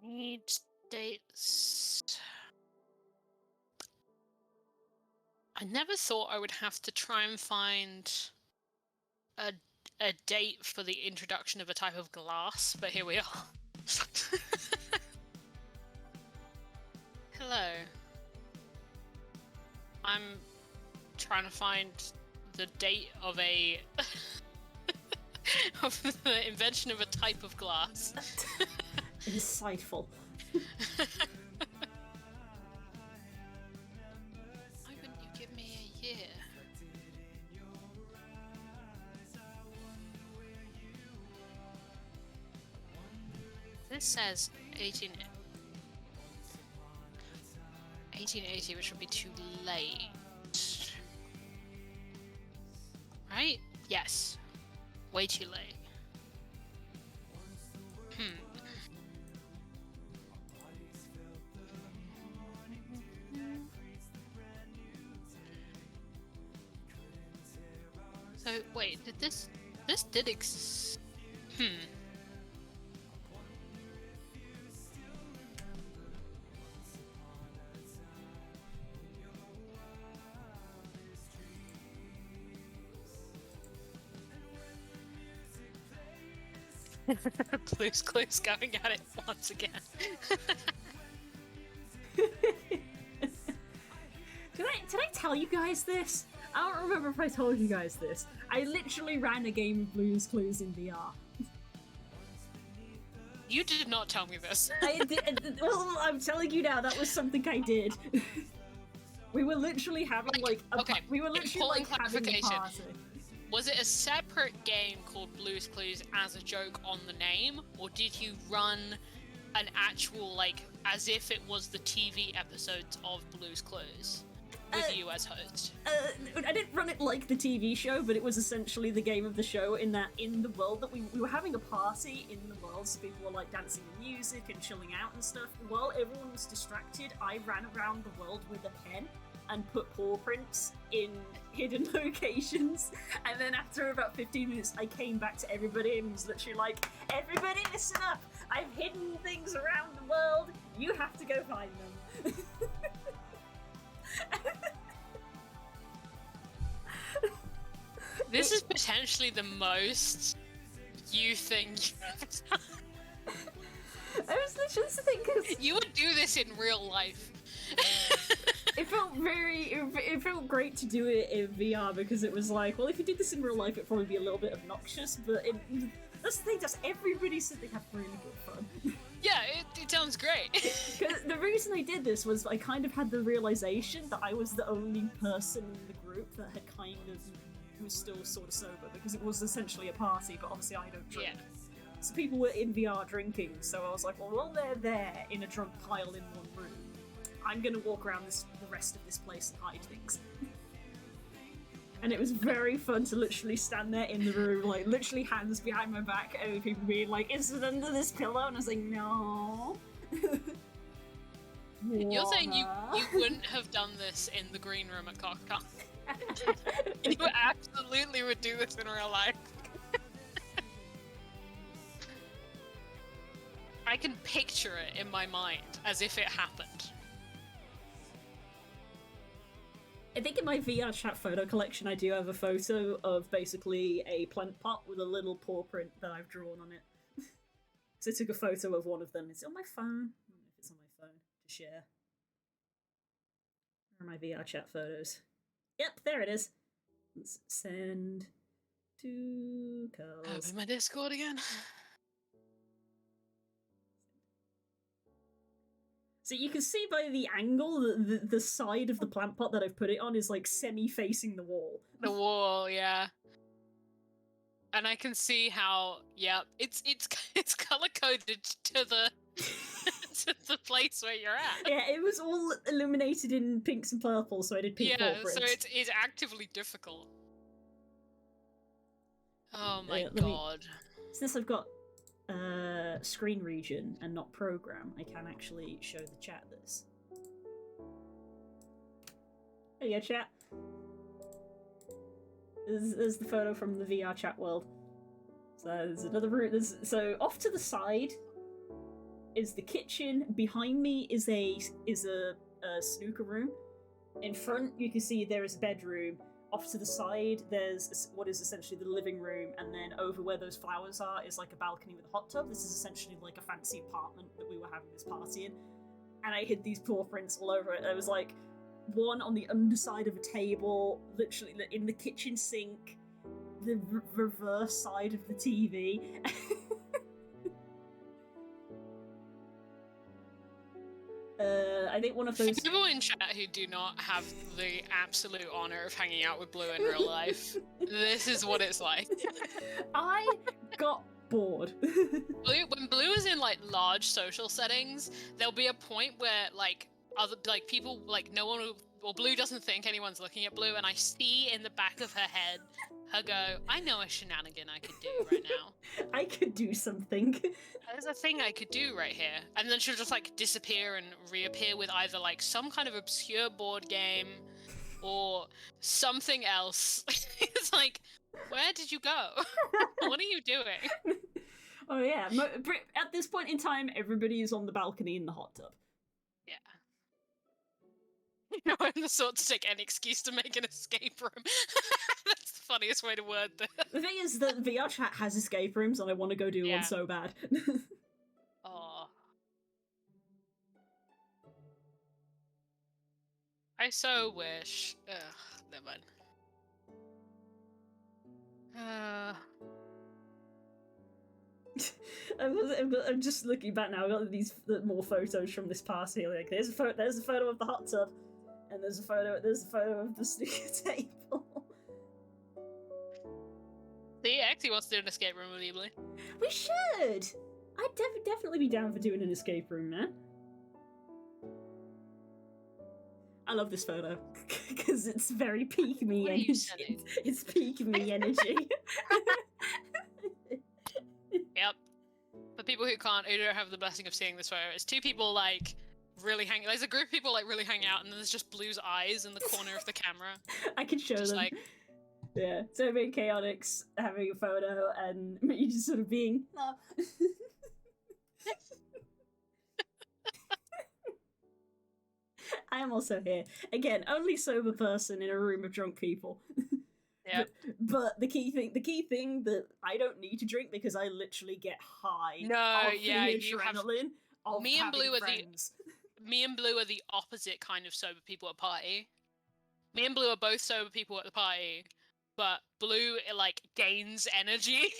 Need dates. I never thought I would have to try and find a date for the introduction of a type of glass, but here we are. Hello. I'm trying to find the date of a of the invention of a type of glass. Insightful. Why wouldn't you give me a year? This says 1880, which would be too late. Right? Yes. Way too late. So, wait, did this did Blue's Clues going at it once again. Did I tell you guys this? I don't remember if I told you guys this. I literally ran a game of Blue's Clues in VR. You did not tell me this. I did. Well, I'm telling you now. That was something I did. We were literally having we were literally having a party. Was it a separate game called Blue's Clues as a joke on the name, or did you run an actual as if it was the TV episodes of Blue's Clues? With you as host. I didn't run it like the TV show, but it was essentially the game of the show in that in the world that we were having a party in the world, so people were dancing to music and chilling out and stuff. While everyone was distracted, I ran around the world with a pen and put paw prints in hidden locations, and then after about 15 minutes I came back to everybody and was literally like, everybody listen up, I've hidden things around the world, you have to go find them. This is potentially the most you thing you've done. I was literally thinking you would do this in real life. It felt great to do it in VR because it was like, well, if you did this in real life, it'd probably be a little bit obnoxious, but that's the thing, everybody said they have really good fun. Yeah, it sounds great. The reason I did this was I kind of had the realization that I was the only person in the group that had was still sort of sober, because it was essentially a party, but obviously I don't drink. Yeah. So people were in VR drinking, so I was like, well, while they're there in a drunk pile in one room, I'm gonna walk around the rest of this place and hide things. And it was very fun to literally stand there in the room, literally hands behind my back, and people being like, is it under this pillow? And I was like, no. You're saying you wouldn't have done this in the green room at CockCon? You absolutely would do this in real life. I can picture it in my mind as if it happened. I think in my VR chat photo collection I do have a photo of basically a plant pot with a little paw print that I've drawn on it. So I took a photo of one of them. It's on my phone. I don't know if it's on my phone to share. Where are my VR chat photos? Yep, there it is. Let's send to Curls. Open my Discord again. So you can see by the angle that the side of the plant pot that I've put it on is like semi-facing the wall. The wall, yeah. And I can see how, yeah, it's color coded to the to the place where you're at. Yeah, it was all illuminated in pinks and purples, so I did pink footprints. So it's actively difficult. Oh my god. Since I've got screen region and not program, I can actually show the chat this. There you go, chat. There's the photo from the VR chat world. So there's another room. So off to the side is the kitchen. Behind me is a snooker room. In front, you can see there is a bedroom. Off to the side, there's what is essentially the living room, and then over where those flowers are is like a balcony with a hot tub. This is essentially like a fancy apartment that we were having this party in. And I hid these paw prints all over it. There was like one on the underside of a table, literally in the kitchen sink, the reverse side of the TV. I think one of those... For people in chat who do not have the absolute honor of hanging out with Blue in real life, this is what it's like. I got bored. When Blue is in like large social settings, there'll be a point where people no one will, or Blue doesn't think anyone's looking at Blue, and I see in the back of her head her go, I know a shenanigan I could do right now. I could do something. There's a thing I could do right here. And then she'll just like disappear and reappear with either like some kind of obscure board game or something else. It's like, where did you go? What are you doing? Oh yeah, at this point in time, everybody is on the balcony in the hot tub. Yeah. You know, I'm the sort to take any excuse to make an escape room. That's the funniest way to word this. The thing is that VR chat has escape rooms, and I want to go do one so bad. Oh. I so wish. Ugh, never mind. I'm just looking back now. I've got these more photos from this party. Like, there's a photo of the hot tub, and there's a photo of the snooker table. See, Exy wants to do an escape room with Ebly. We should. I'd definitely be down for doing an escape room, man. I love this photo because it's very peak me energy. It's peak me energy. Yep. For people who don't have the blessing of seeing this photo, it's two people like really hanging. There's a group of people like really hanging out, and then there's just Blue's eyes in the corner of the camera. I can show just them. Like, yeah, so me and Chaotix having a photo, and me just sort of being. Oh. I am also here again. Only sober person in a room of drunk people. Yeah. But the key thing that I don't need to drink because I literally get high. No, of yeah, the you have. adrenaline of Me and Blue friends. Me and Blue are the opposite kind of sober people at a party. Me and Blue are both sober people at the party, but Blue like gains energy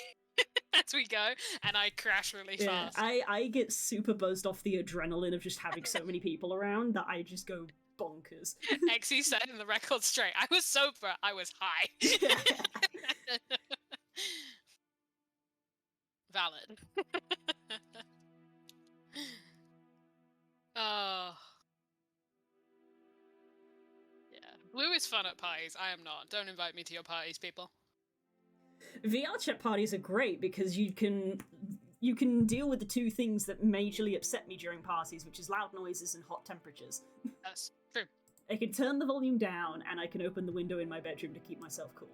as we go, and I crash really fast. I get super buzzed off the adrenaline of just having so many people around that I just go bonkers. Exy said in the record straight, I was sober, I was high. Valid. Oh. Yeah. Blue is fun at parties. I am not. Don't invite me to your parties, people. VR chat parties are great because you can deal with the two things that majorly upset me during parties, which is loud noises and hot temperatures. That's true. I can turn the volume down and I can open the window in my bedroom to keep myself cool.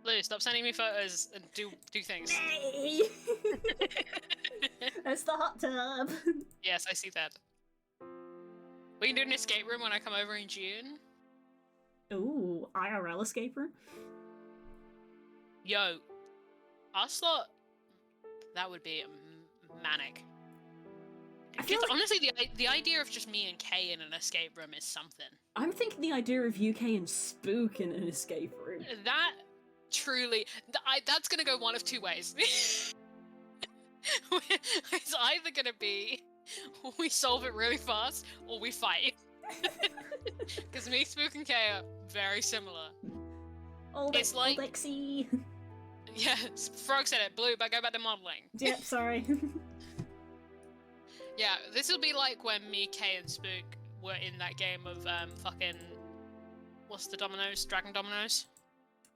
Blue, stop sending me photos and do things. Hey! That's the hot tub. Yes, I see that. We can do an escape room when I come over in June. Ooh, IRL escape room? Yo, us lot, that would be manic. Honestly, the idea of just me and Kay in an escape room is something. I'm thinking the idea of UK and Spook in an escape room. That truly, that's gonna go one of two ways. It's either gonna be we solve it really fast or we fight. Because me, Spook, and Kay are very similar. It's like Lexi. Yeah, Frog said it. Blue, but go back to modeling. Yep, sorry. Yeah, this will be like when me, Kay, and Spook were in that game of fucking what's the dominoes? Dragon dominoes?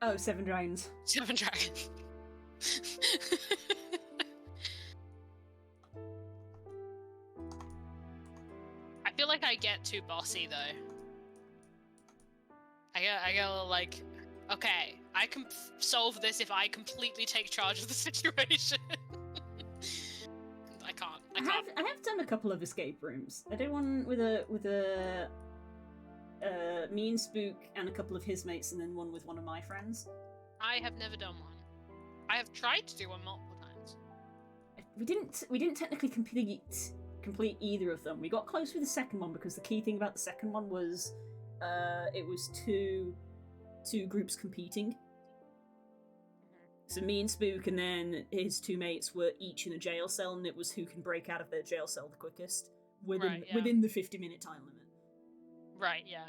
Oh, Seven Dragons. Seven Dragons. I feel like I get too bossy though. I get a little like, okay, I can solve this if I completely take charge of the situation. I can't. I have done a couple of escape rooms. I did one with a me and Spook and a couple of his mates, and then one with one of my friends. I have never done one. I have tried to do one multiple times. We didn't technically complete either of them. We got close with the second one because the key thing about the second one was it was two groups competing. So me and Spook and then his two mates were each in a jail cell, and it was who can break out of their jail cell the quickest within the 50-minute time limit. Right, yeah.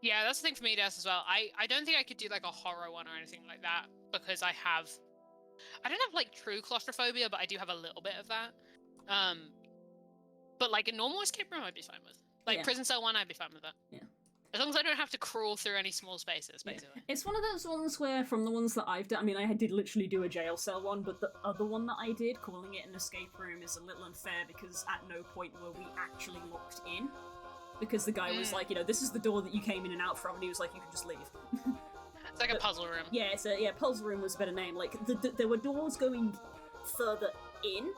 Yeah, that's the thing for me, Des, as well. I don't think I could do like a horror one or anything like that because I don't have like true claustrophobia, but I do have a little bit of that. But like a normal escape room I'd be fine with. Like Prison Cell 1, I'd be fine with that. Yeah. As long as I don't have to crawl through any small spaces, basically. Yeah. It's one of those ones where, from the ones that I've done, I mean, I did literally do a jail cell one, but the other one that I did, calling it an escape room, is a little unfair because at no point were we actually locked in. Because the guy was like, this is the door that you came in and out from, and he was like, you can just leave. It's like a puzzle room. Yeah, puzzle room was a better name. Like, there were doors going further in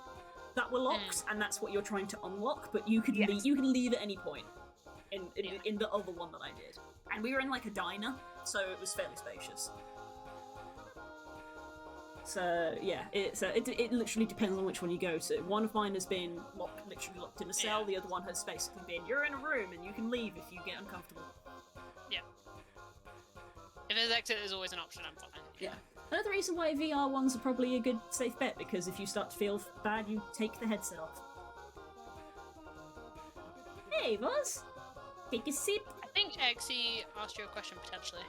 that were locked, and that's what you're trying to unlock, but you can leave at any point. In the other one that I did. And we were in like a diner, so it was fairly spacious. So yeah, it literally depends on which one you go to. One of mine has been literally locked in a cell, the other one has basically been, you're in a room and you can leave if you get uncomfortable. Yeah. If there's exit, there's always an option, I'm fine. Yeah. Another reason why VR ones are probably a good safe bet, because if you start to feel bad, you take the headset off. Hey, Buzz! Take a sip. I think Exy asked you a question, potentially.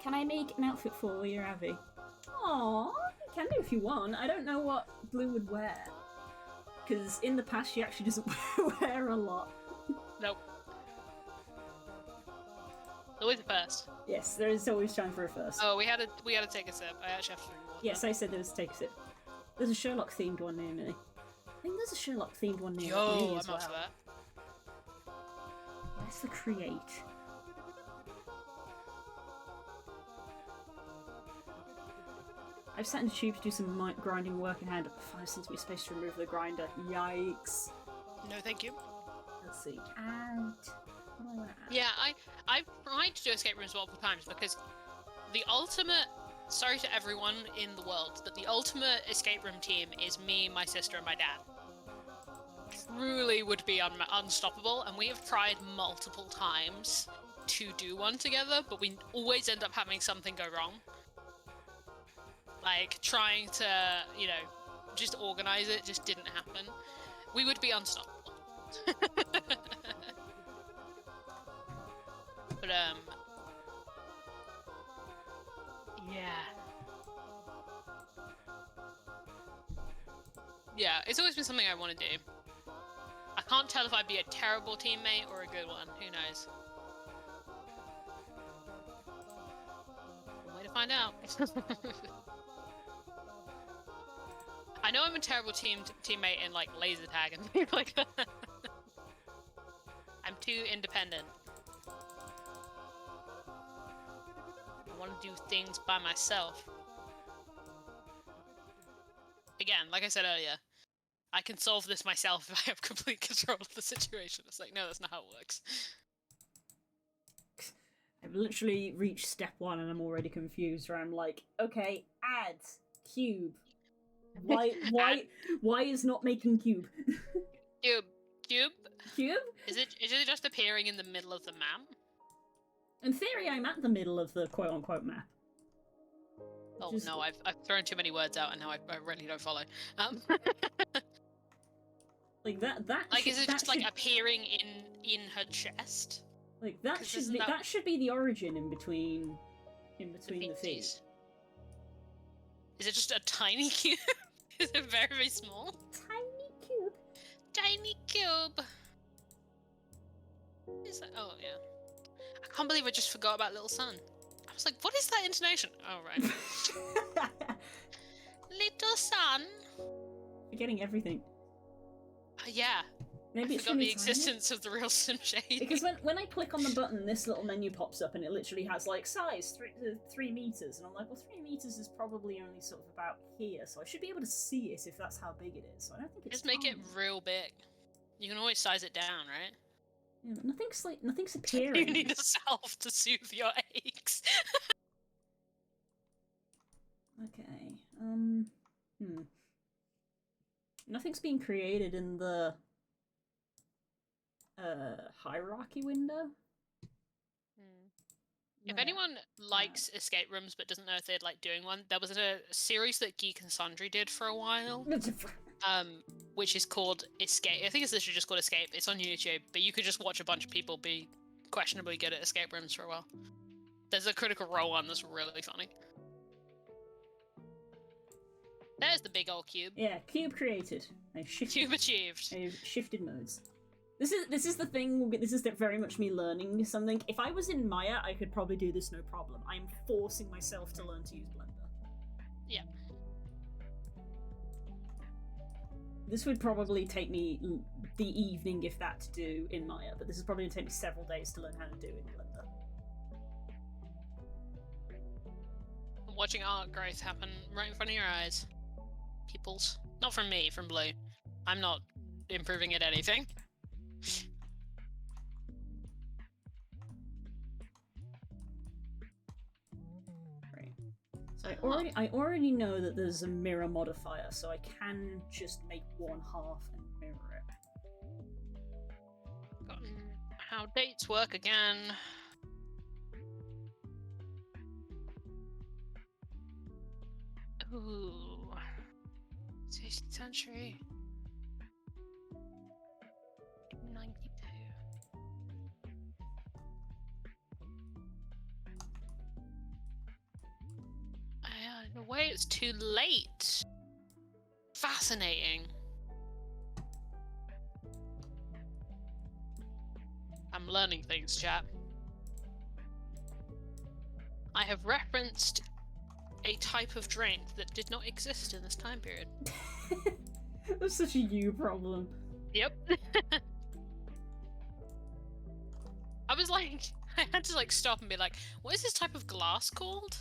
Can I make an outfit for you, Avi? Aww, you can do if you want. I don't know what Blue would wear. Because in the past, she actually doesn't wear a lot. Nope. Always a first. Yes, there is always time for a first. Oh, we had to take a sip. I actually have to drink water. Yes, I said there was to take a sip. There's a Sherlock-themed one near me. I think there's a Sherlock-themed one near me as well. I'm up for that. Where's the create? I've sat in the tube to do some grinding work and had 5 centimeter space to remove the grinder. Yikes. No, thank you. Let's see. Add. What do I want to add? Yeah, I've tried to do escape rooms multiple times because the ultimate. Sorry to everyone in the world, but the ultimate escape room team is me, my sister, and my dad. Truly would be unstoppable, and we have tried multiple times to do one together, but we always end up having something go wrong. Like, trying to, just organize it just didn't happen. We would be unstoppable. But, yeah. Yeah, it's always been something I want to do. I can't tell if I'd be a terrible teammate or a good one. Who knows? Way to find out. I know I'm a terrible teammate in like laser tag and things like that. I'm too independent. I want to do things by myself. Again, like I said earlier, I can solve this myself if I have complete control of the situation. It's like, no, that's not how it works. I've literally reached step 1 and I'm already confused, where I'm like, okay, add cube. Why is not making cube? Cube? Cube? Is it just appearing in the middle of the map? In theory, I'm at the middle of the quote-unquote map. Oh no, I've thrown too many words out, and now I really don't follow. Like that. Like, is it just like appearing in her chest? Like that should be the origin in between the feet. Is it just a tiny cube? Is it very, very small? Tiny cube. Tiny cube. What is that? Oh yeah. I can't believe I just forgot about Little Sun. I was like, what is that intonation? Oh right. Little Sun. You're getting everything. Yeah. Maybe I forgot the existence of the real Slim Shady. Because when I click on the button, this little menu pops up and it literally has like size 3 meters, and I'm like, well, 3 meters is probably only sort of about here, so I should be able to see it if that's how big it is. So I don't think it's. Just make it real big. You can always size it down, right? Yeah, but nothing's appearing. You need a salve to soothe your aches. Okay. Nothing's being created in the hierarchy window. If anyone likes escape rooms but doesn't know if they're like doing one, there was a series that Geek and Sundry did for a while, which is called Escape. I think it's literally just called Escape. It's on YouTube, but you could just watch a bunch of people be questionably good at escape rooms for a while. There's a Critical Role one that's really funny. There's the big old cube. Yeah, cube created. Cube achieved. I've shifted modes. This is the thing. This is very much me learning something. If I was in Maya, I could probably do this no problem. I'm forcing myself to learn to use Blender. Yeah. This would probably take me the evening, if that, to do in Maya, but this is probably going to take me several days to learn how to do in Blender. I'm watching art growth happen right in front of your eyes. Peoples. Not from me, from Blue. I'm not improving at anything. Right. So I already know that there's a mirror modifier, so I can just make 1/2 and mirror it. Forgotten how dates work again. Ooh. 16th century. 92. In a way, it's too late. Fascinating. I'm learning things, chat. I have referenced a type of drink that did not exist in this time period. That's such a you problem. Yep. I was like, I had to like stop and be like, what is this type of glass called?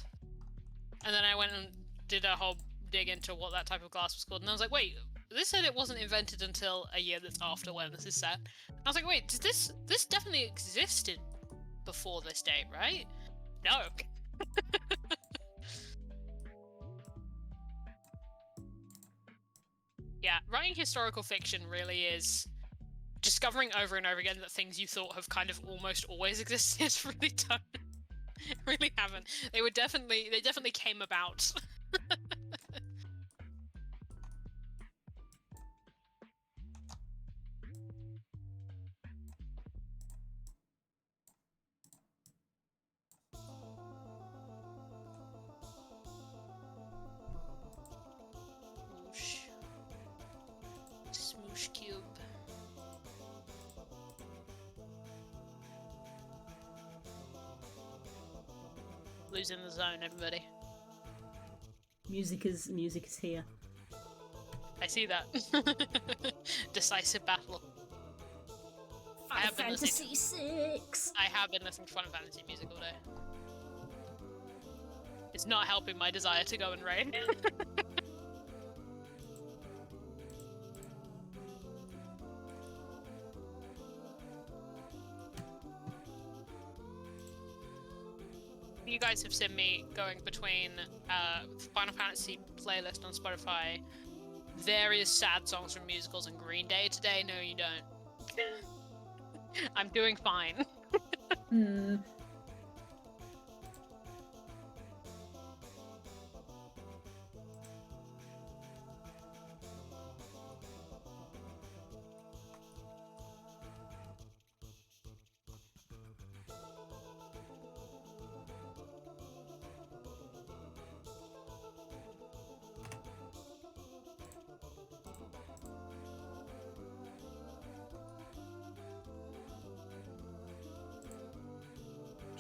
And then I went and did a whole dig into what that type of glass was called, and I was like, wait, this said it wasn't invented until a year that's after when this is set. I was like, wait, did this definitely existed before this date, right? No. Yeah, writing historical fiction really is discovering over and over again that things you thought have kind of almost always existed really don't. Really haven't. They definitely came about. Smoosh cube. Losing the zone, everybody. Music is here. I see that. Decisive battle. Final Fantasy VI. I have been listening to Final Fantasy music all day. It's not helping my desire to go and raid. You guys have seen me going between Final Fantasy playlist on Spotify various sad songs from musicals and Green Day today. No, you don't. I'm doing fine.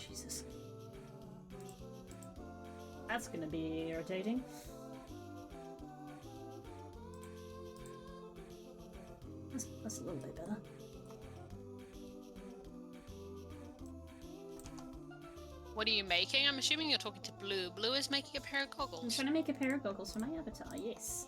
Jesus. That's gonna be irritating. That's a little bit better. What are you making? I'm assuming you're talking to Blue. Blue is making a pair of goggles. I'm trying to make a pair of goggles for my avatar, yes.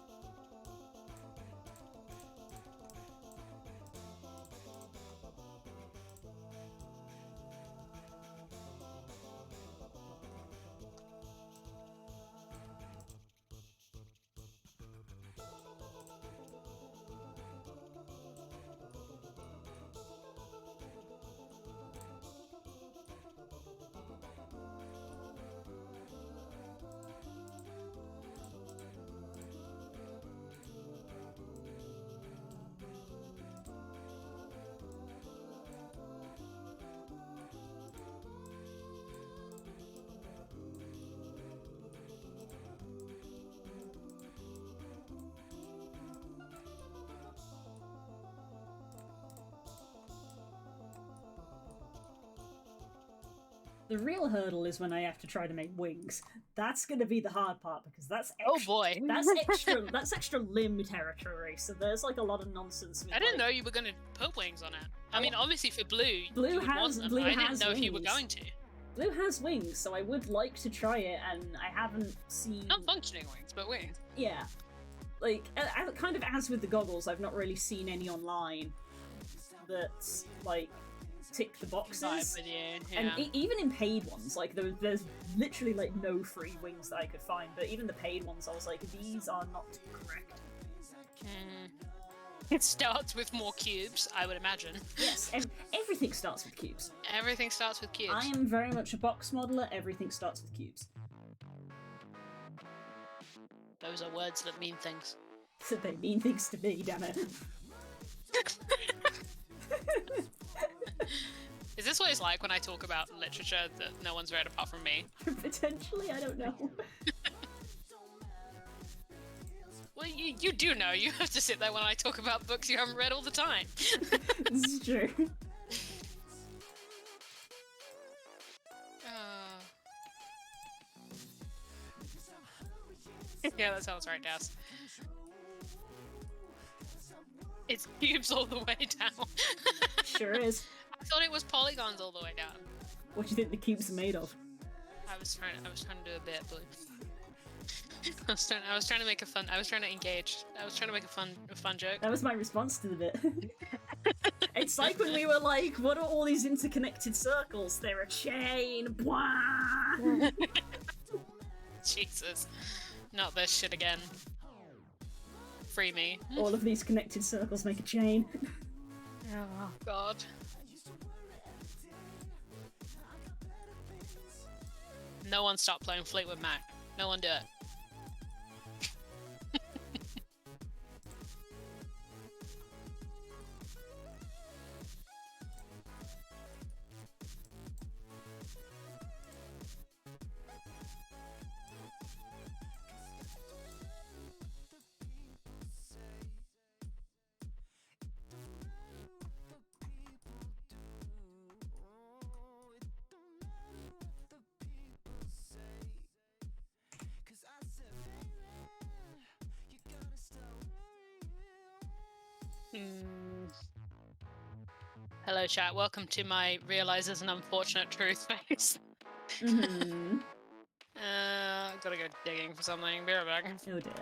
The real hurdle is when I have to try to make wings. That's going to be the hard part because that's extra, oh boy, that's extra limb territory. So there's like a lot of nonsense. With, I didn't know you were going to put wings on it. I mean, obviously for Blue, I didn't know if you were going to. Blue has wings, so I would like to try it, and I haven't seen not functioning wings, but wings. Yeah, like kind of as with the goggles, I've not really seen any online that like tick the boxes. Yeah. And even in paid ones, like there's literally like no free wings that I could find, but even the paid ones I was like, these are not correct. It starts with more cubes, I would imagine. Yes, and everything starts with cubes. Everything starts with cubes. I am very much a box modeler, everything starts with cubes. Those are words that mean things. So they mean things to me, damn it. Is this what it's like when I talk about literature that no one's read apart from me? Potentially, I don't know. Well, you do know. You have to sit there when I talk about books you haven't read all the time. This is true. Yeah, that sounds right, Das. It's cubes all the way down. Sure is. I thought it was polygons all the way down. What do you think the cubes are made of? I was trying to do a bit, but I was trying to make a fun. I was trying to engage. I was trying to make a fun joke. That was my response to the bit. It's like when we were like, "What are all these interconnected circles? They're a chain." Jesus, not this shit again. Free me. All of these connected circles make a chain. Oh God. No one stop playing Fleetwood Mac. No one do it. Hello chat, welcome to my realise there's an unfortunate truth face. Mm-hmm. Gotta go digging for something, be right back. Oh dear.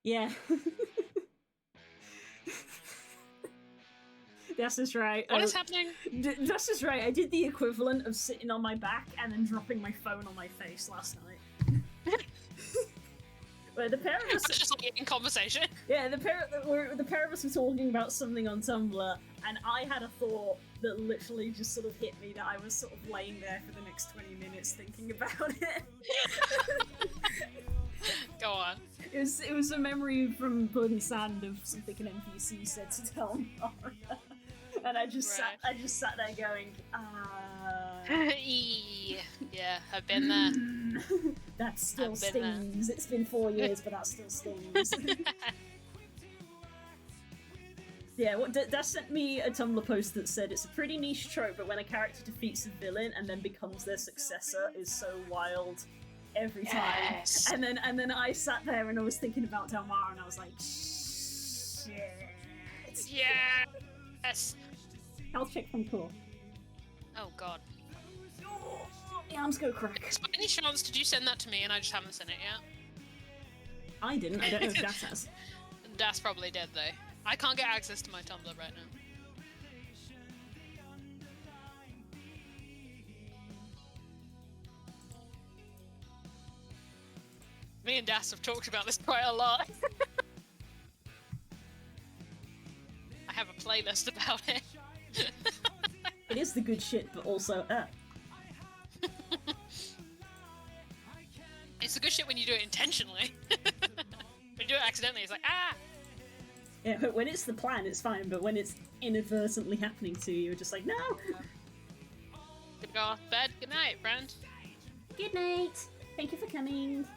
Yeah. That's just right. What is happening? That's just right. I did the equivalent of sitting on my back and then dropping my phone on my face last night. Where the pair of us just like in conversation. Yeah, the pair of us were talking about something on Tumblr, and I had a thought that literally just sort of hit me that I was sort of laying there for the next 20 minutes thinking about it. Go on. It was a memory from Blood and Sand of something an NPC said to Telmar. And I just sat there going, yeah, I've been there. That still stings. It's been 4 years, but that still stings. Yeah, Dash sent me a Tumblr post that said it's a pretty niche trope, but when a character defeats a villain and then becomes their successor is so wild every time. Yes. And then I sat there and I was thinking about Telmar and I was like, shit. Yes. Health check from Cool. Oh god. The arms go crack. By any chance, did you send that to me and I just haven't sent it yet? I didn't. I don't know if Das has. Das probably did though. I can't get access to my Tumblr right now. Me and Das have talked about this quite a lot. I have a playlist about it. It is the good shit, but also It's the good shit when you do it intentionally. When you do it accidentally, it's like, ah! Yeah, but when it's the plan, it's fine, but when it's inadvertently happening to you, you're just like, no! Gonna go off to bed. Good night, friend. Good night! Thank you for coming.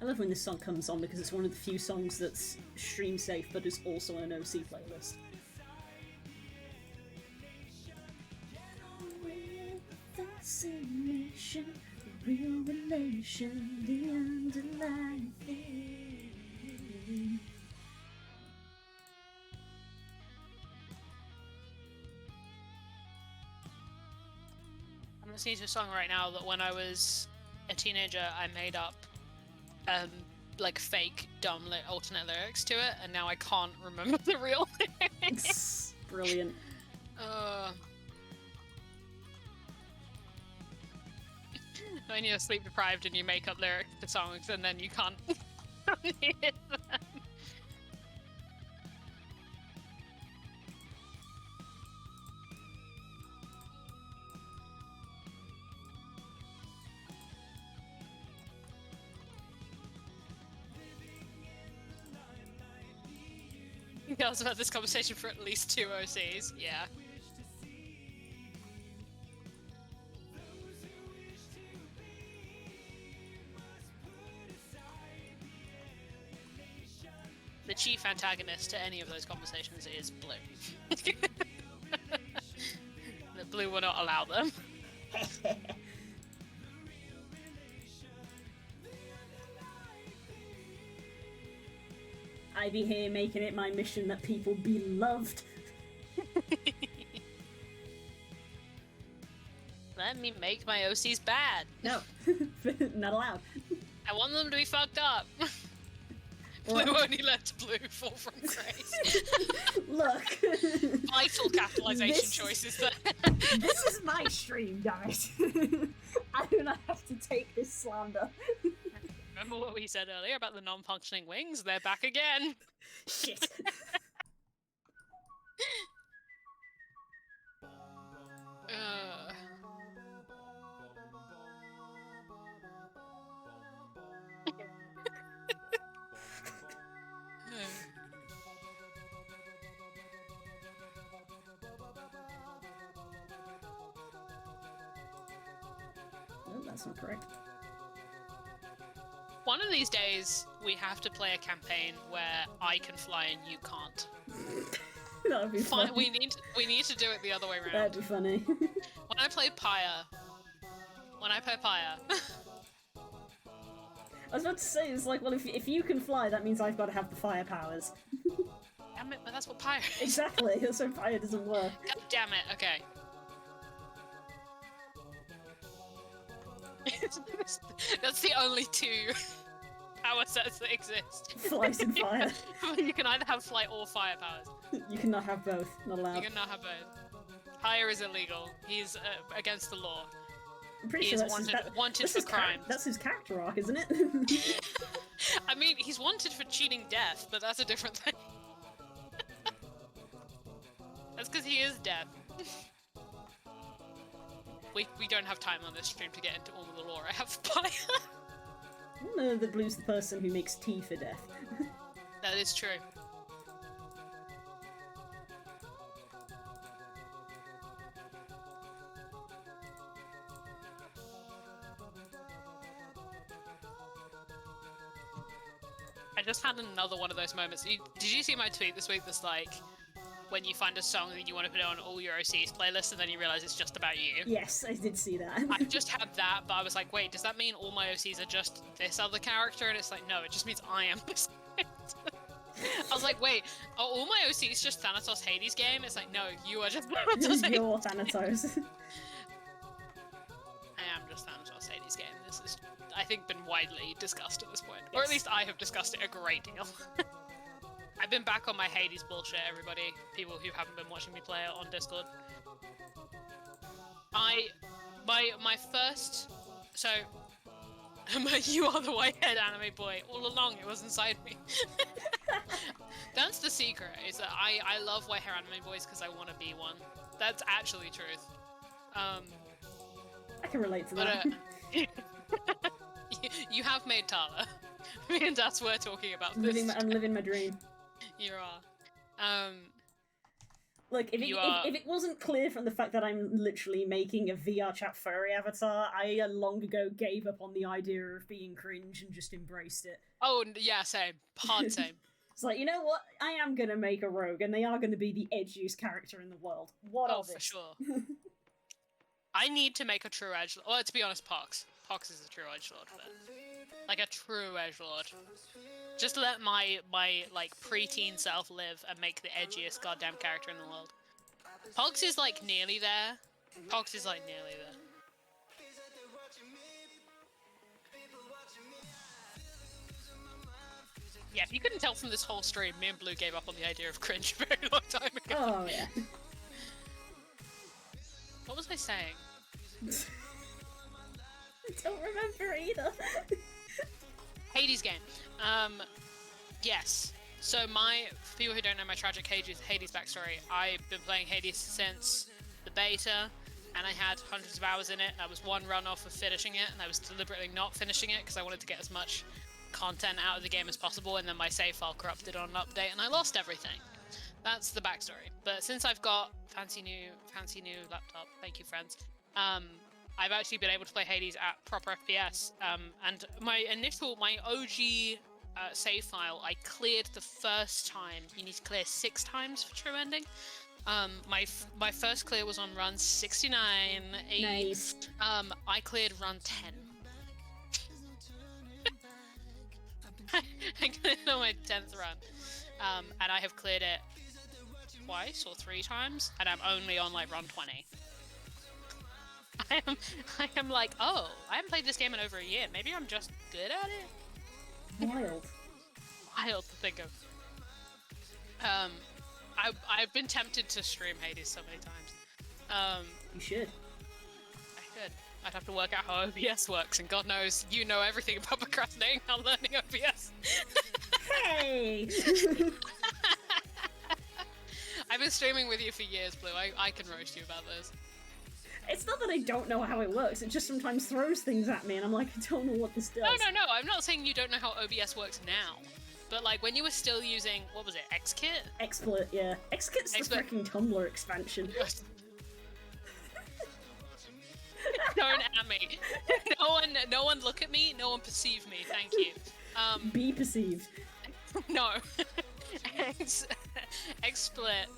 I love when this song comes on because it's one of the few songs that's stream safe but is also on an OC playlist. Fascination, real relation, the underlying thing. I'm listening to a song right now that when I was a teenager I made up like fake dumb alternate lyrics to it, and now I can't remember the real lyrics. Brilliant. When you're sleep deprived and you make up lyrics to songs and then you can't hear them. I was about this conversation for at least 2 OCs, yeah. The chief antagonist to any of those conversations is Blue. That Blue will not allow them. I be here making it my mission that people be loved. Let me make my OCs bad. No, not allowed. I want them to be fucked up. Blue only lets Blue fall from grace. Look. Vital capitalization choices there. This is my stream, guys. I do not have to take this slander. Remember what we said earlier about the non-functioning wings? They're back again. Shit. No, that's not correct. One of these days, we have to play a campaign where I can fly and you can't. That would be fun. We need to do it the other way around. That'd be funny. When I played Pyre, when I play Pyre. I was about to say, it's like, well, if you can fly, that means I've got to have the fire powers. Damn it, but that's what Pyre is. Exactly, that's why Pyre doesn't work. God damn it, okay. That's the only two power sets that exist. Flight and fire. You can either have flight or fire powers. You cannot have both, not allowed. You cannot have both. Pyre is illegal. He's against the law. I'm pretty He sure is that's wanted for crimes. That's his character arc, isn't it? I mean, he's wanted for cheating death, but that's a different thing. That's because he is deaf. We don't have time on this stream to get into all of the lore I have for Pyre. I don't know that Blue's the person who makes tea for death. That is true. I just had another one of those moments. Did you see my tweet this week that's like, when you find a song that you want to put on all your OC's playlists and then you realise it's just about you? Yes, I did see that. I just had that, but I was like, wait, does that mean all my OCs are just this other character? And it's like, no, it just means I am this character. I was like, wait, are all my OCs just Thanatos Hades game? It's like, no, you are just Thanatos Hades. You're Thanatos. I am just Thanatos Hades game. This is, I think, been widely discussed at this point. Or at least I have discussed it a great deal. I've been back on my Hades bullshit, everybody. People who haven't been watching me play it on Discord. My first... So... You are the white-haired anime boy. All along, it was inside me. That's the secret, is that I love white-haired anime boys because I want to be one. That's actually truth. I can relate to that. You have made Tala. Me and Das were talking about this. I'm living my dream. You are. Look, if it wasn't clear from the fact that I'm literally making a VR chat furry avatar, I long ago gave up on the idea of being cringe and just embraced it. Oh, yeah, same. Hard same. It's like, you know what? I am gonna make a rogue, and they are gonna be the edgiest character in the world. What of it? For sure. I need to make a true edgelord. Well, to be honest, Pox. Pox is a true edgelord. Like a true edgelord. Just let my like preteen self live and make the edgiest goddamn character in the world. Pox is like nearly there. Pox is like nearly there. Yeah, if you couldn't tell from this whole stream, me and Blue gave up on the idea of cringe a very long time ago. Oh yeah. What was I saying? I don't remember either. Hades game. Yes. So for people who don't know my tragic Hades backstory, I've been playing Hades since the beta, and I had hundreds of hours in it. I was one run off of finishing it, and I was deliberately not finishing it because I wanted to get as much content out of the game as possible, and then my save file corrupted on an update, and I lost everything. That's the backstory. But since I've got fancy new laptop, thank you friends, I've actually been able to play Hades at proper FPS, and my OG save file, I cleared the first time. You need to clear 6 times for true ending. My first clear was on run 69. Nice. I cleared run 10. I cleared on my 10th run, and I have cleared it twice or 3 times, and I'm only on like run 20. I am like, oh, I haven't played this game in over a year. Maybe I'm just good at it. Wild to think of. I've been tempted to stream Hades so many times. You should. I could. I'd have to work out how OBS works, and God knows you know everything about procrastinating on learning OBS. Hey! I've been streaming with you for years, Blue. I can roast you about this. It's not that I don't know how it works, it just sometimes throws things at me and I'm like, I don't know what this does. No, I'm not saying you don't know how OBS works now. But like, when you were still using, what was it, XKit? XSplit, yeah. XKit's the freaking Tumblr expansion. Don't at me. No one look at me, no one perceive me, thank you. Be perceived. No. XSplit,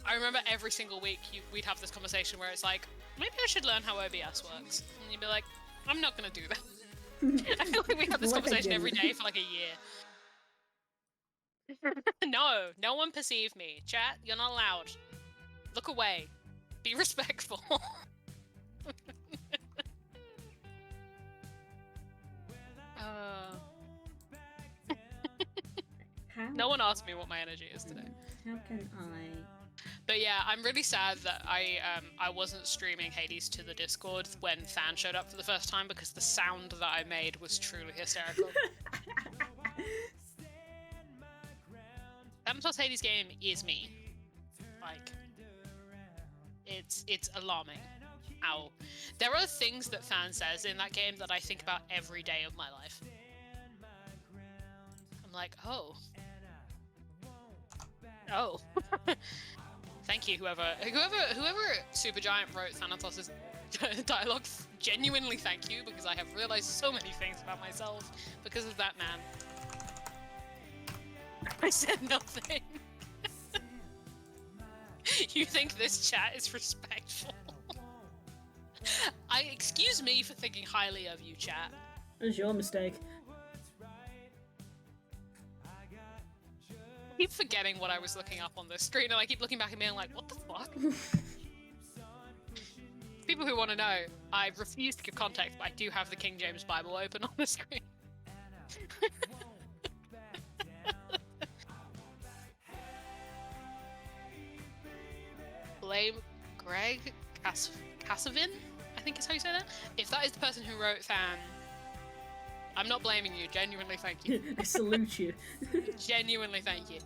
I remember every single week we'd have this conversation where it's like, Maybe I should learn how OBS works. And you'd be like, I'm not gonna do that. I feel like we have this conversation every day for like a year. No one perceive me. Chat, you're not allowed. Look away. Be respectful. No one asked me what my energy is today. How can I? But yeah, I'm really sad that I wasn't streaming Hades to the Discord when Fan showed up for the first time, because the sound that I made was truly hysterical. Thanatos Hades game is me. Like, it's alarming. Ow. There are things that Fan says in that game that I think about every day of my life. I'm like, oh. Thank you, whoever Supergiant wrote Thanatos' dialogue. Genuinely thank you, because I have realized so many things about myself because of that man. I said nothing. You think this chat is respectful? Excuse me for thinking highly of you, chat. It was your mistake. I keep forgetting what I was looking up on the screen, and I keep looking back at me and like, what the fuck? People who want to know, I refuse to give context, but I do have the King James Bible open on the screen. Blame Greg Kasavin, I think is how you say that. If that is the person who wrote Fan, I'm not blaming you. Genuinely, thank you. I salute you. Genuinely, thank you.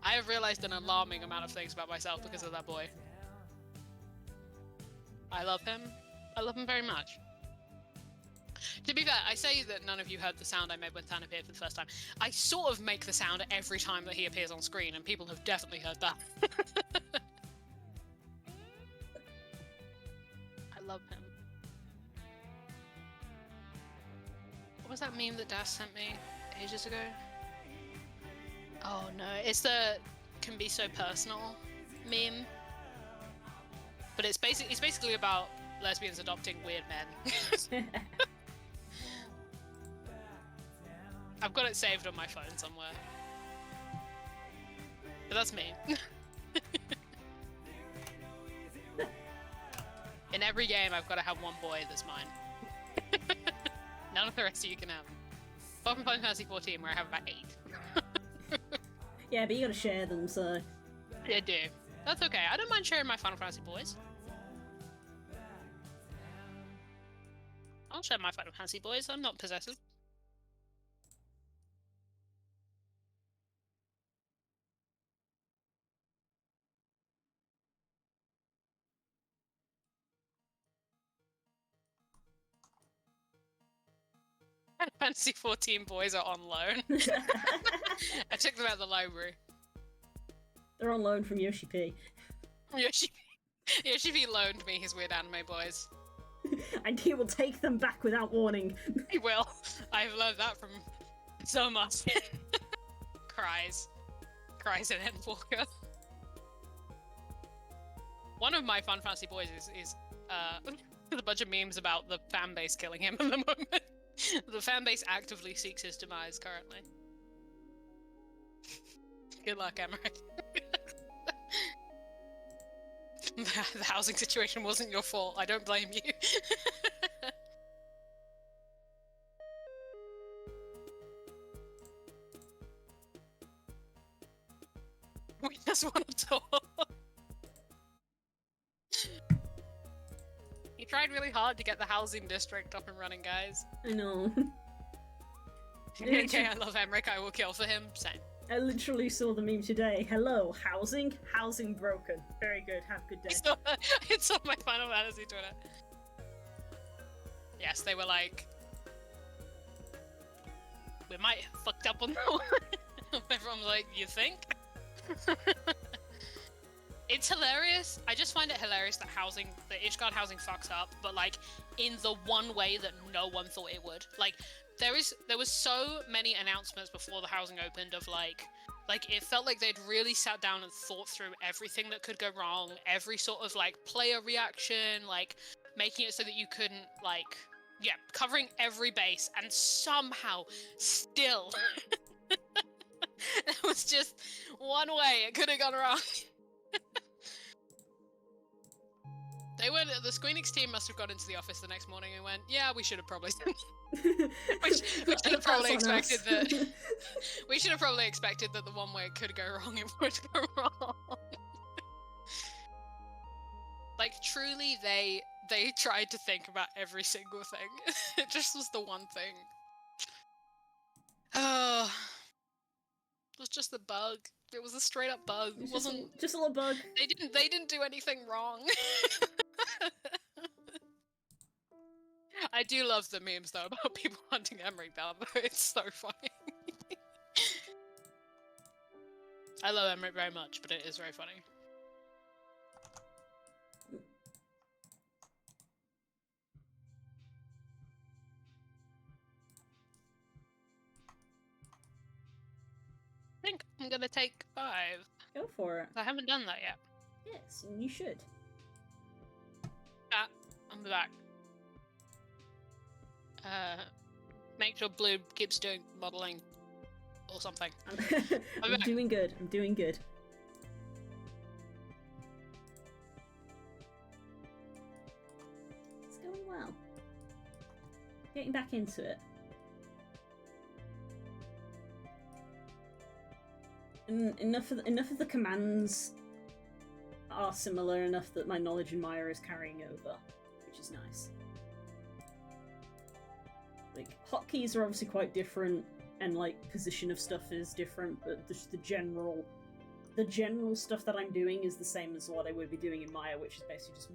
I have realized an alarming amount of things about myself because of that boy. I love him. I love him very much. To be fair, I say that none of you heard the sound I made when Than appeared for the first time. I sort of make the sound every time that he appears on screen, and people have definitely heard that. I love him. What was that meme that Dash sent me ages ago? Oh no, it's the "can be so personal" meme. But it's basically about lesbians adopting weird men. I've got it saved on my phone somewhere. But that's me. In every game, I've got to have one boy that's mine. None of the rest of you can have. Apart from Final Fantasy 14, where I have about 8. Yeah, but you gotta share them, so... Yeah, I do. That's okay. I don't mind sharing my Final Fantasy boys. I'll share my Final Fantasy boys. I'm not possessive. Fantasy 14 boys are on loan. I took them out of the library. They're on loan from Yoshi P. Yoshi P loaned me his weird anime boys. And he will take them back without warning. He will. I've learned that from so much. Cries in Endwalker. One of my Fun Fantasy boys is a bunch of memes about the fan base killing him at the moment. The fan base actively seeks his demise currently. Good luck, Emmerich. The housing situation wasn't your fault. I don't blame you. We just want to talk. He tried really hard to get the housing district up and running, guys. I know. Okay, I love Emmerich. I will kill for him. Same. I literally saw the meme today. Hello, housing? Housing broken. Very good. Have a good day. It's on my Final Fantasy Twitter. Yes, they were like... We might have fucked up on that one. Everyone was like, you think? It's hilarious. I just find it hilarious that Ishgard housing fucks up, but like in the one way that no one thought it would. Like there was so many announcements before the housing opened of like Like, it felt like they'd really sat down and thought through everything that could go wrong, every sort of, like, player reaction, like, making it so that you couldn't, like, yeah, covering every base, and somehow, still, there was just one way it could have gone wrong. The Squeenix team must have got into the office the next morning and went, yeah, we should have probably we should have probably expected that. We should have probably expected that the one way it could go wrong, it would go wrong. Like, truly, they tried to think about every single thing. It just was the one thing. Oh, it was just the bug. It was a straight up bug. It wasn't just a little bug. They didn't do anything wrong. I do love the memes though about people hunting Emmerich down. It's so funny. I love Emmerich very much, but it is very funny. I think I'm gonna take 5. Go for it. I haven't done that yet. Yes, and you should. Ah, I'm back. Make sure Blue keeps doing modeling or something. I'm doing good. I'm doing good. It's going well. Getting back into it. And enough of the commands are similar enough that my knowledge in Maya is carrying over, which is nice. Like, hotkeys are obviously quite different, and like position of stuff is different, but just the general stuff that I'm doing is the same as what I would be doing in Maya, which is basically just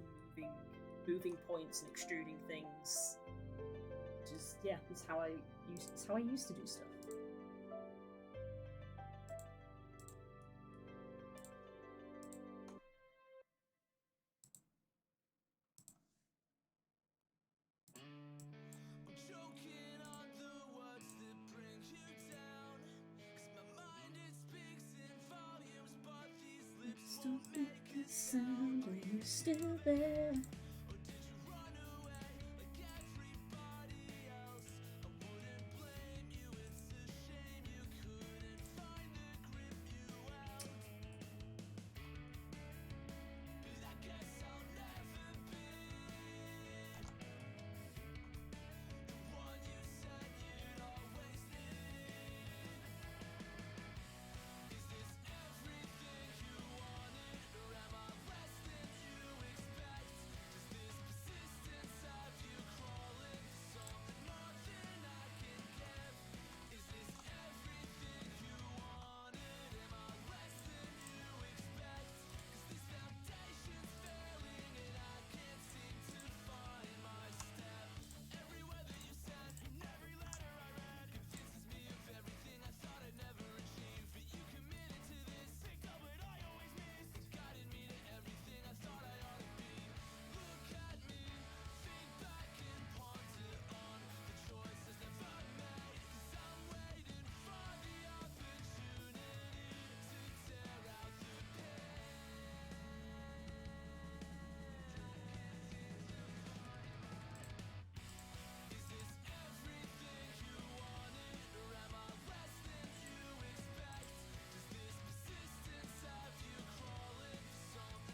moving points and extruding things. Which is, yeah, it's how I used to do stuff. Don't make a sound when you're still there.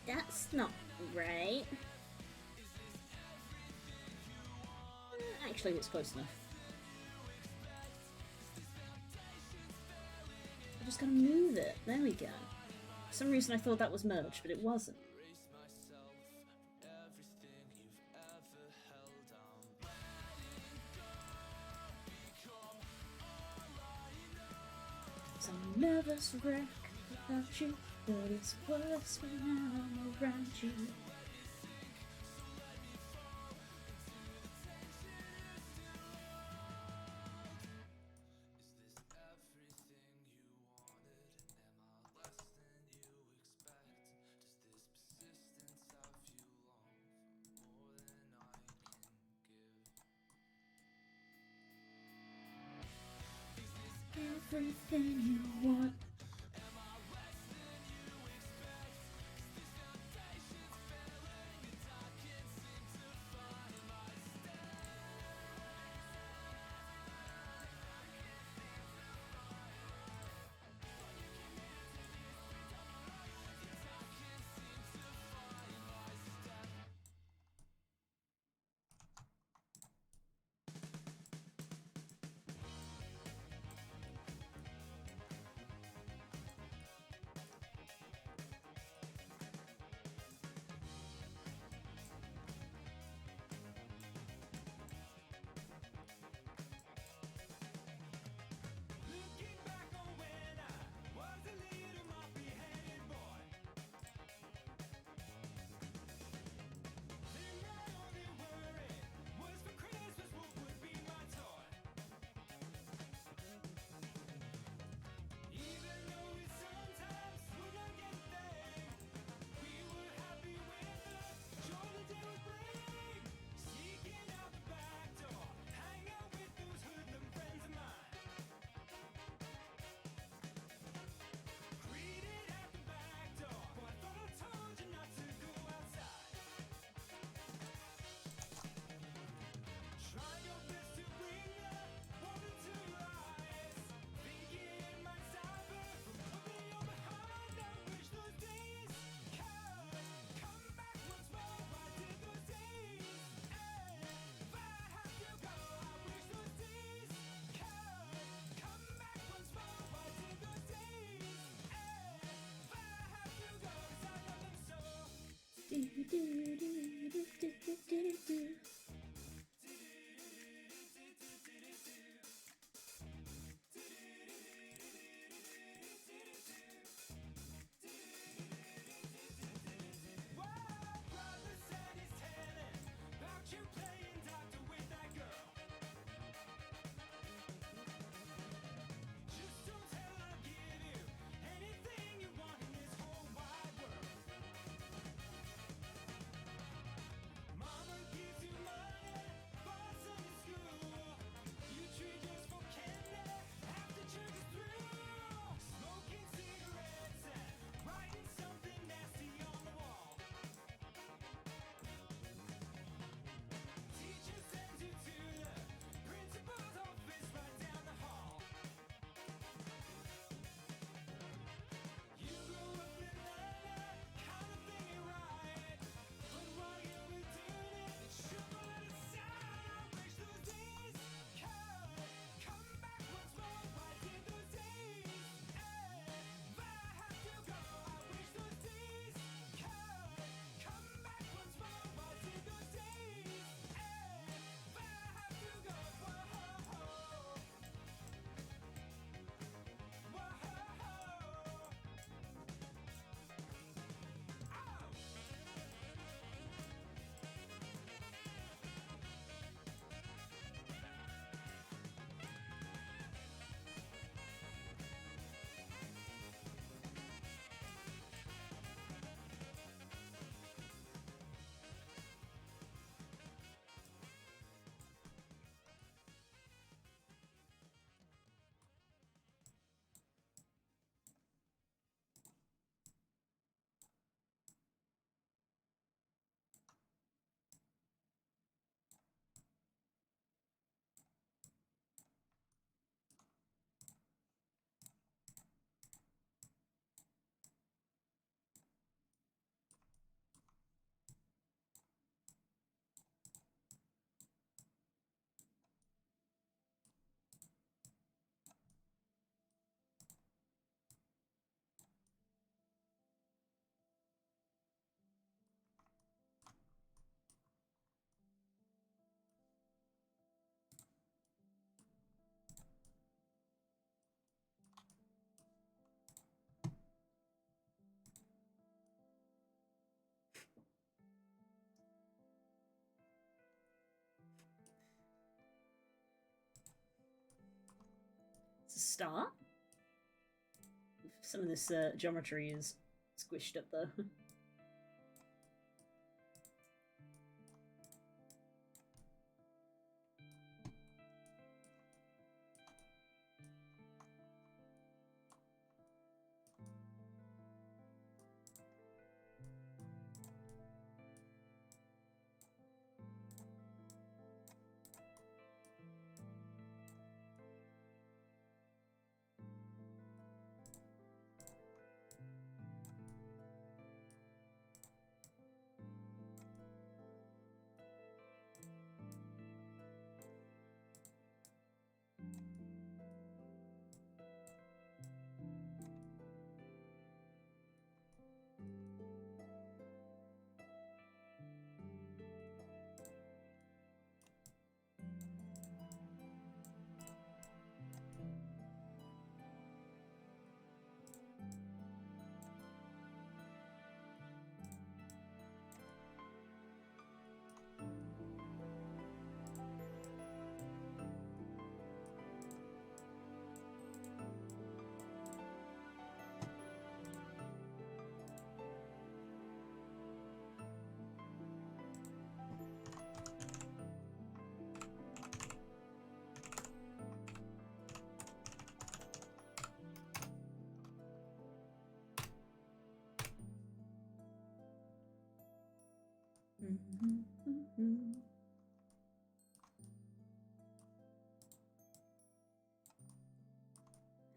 That's not right. Actually, it's close enough. I just gotta move it. There we go. For some reason I thought that was merged, but it wasn't. So I'm a nervous wreck without you. But it's worse when I'm around you. Everything you want. Start. Some of this geometry is squished up though.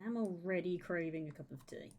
I'm already craving a cup of tea.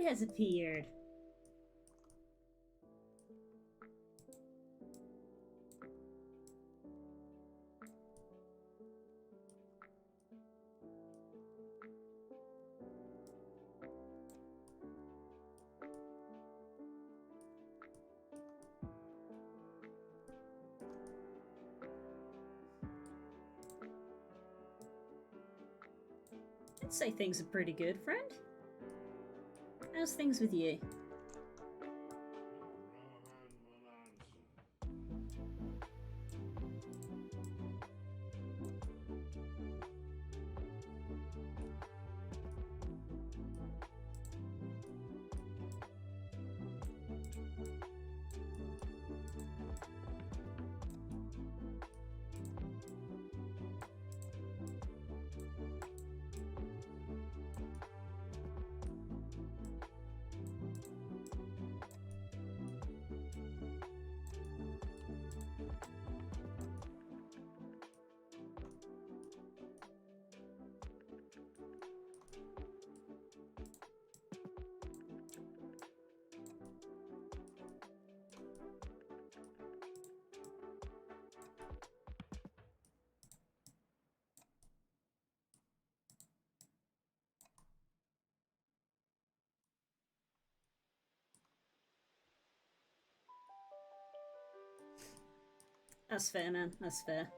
friend has appeared. I'd say things are pretty good, friend. How's things with you? That's fair, man. That's fair.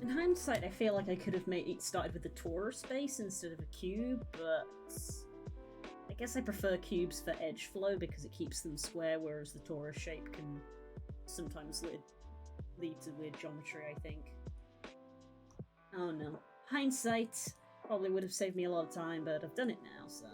In hindsight, I feel like I could have started with the Tora space instead of a cube, but I guess I prefer cubes for edge flow because it keeps them square, whereas the Tora shape can sometimes lead to weird geometry, I think. Oh no. Hindsight probably would have saved me a lot of time, but I've done it now, so...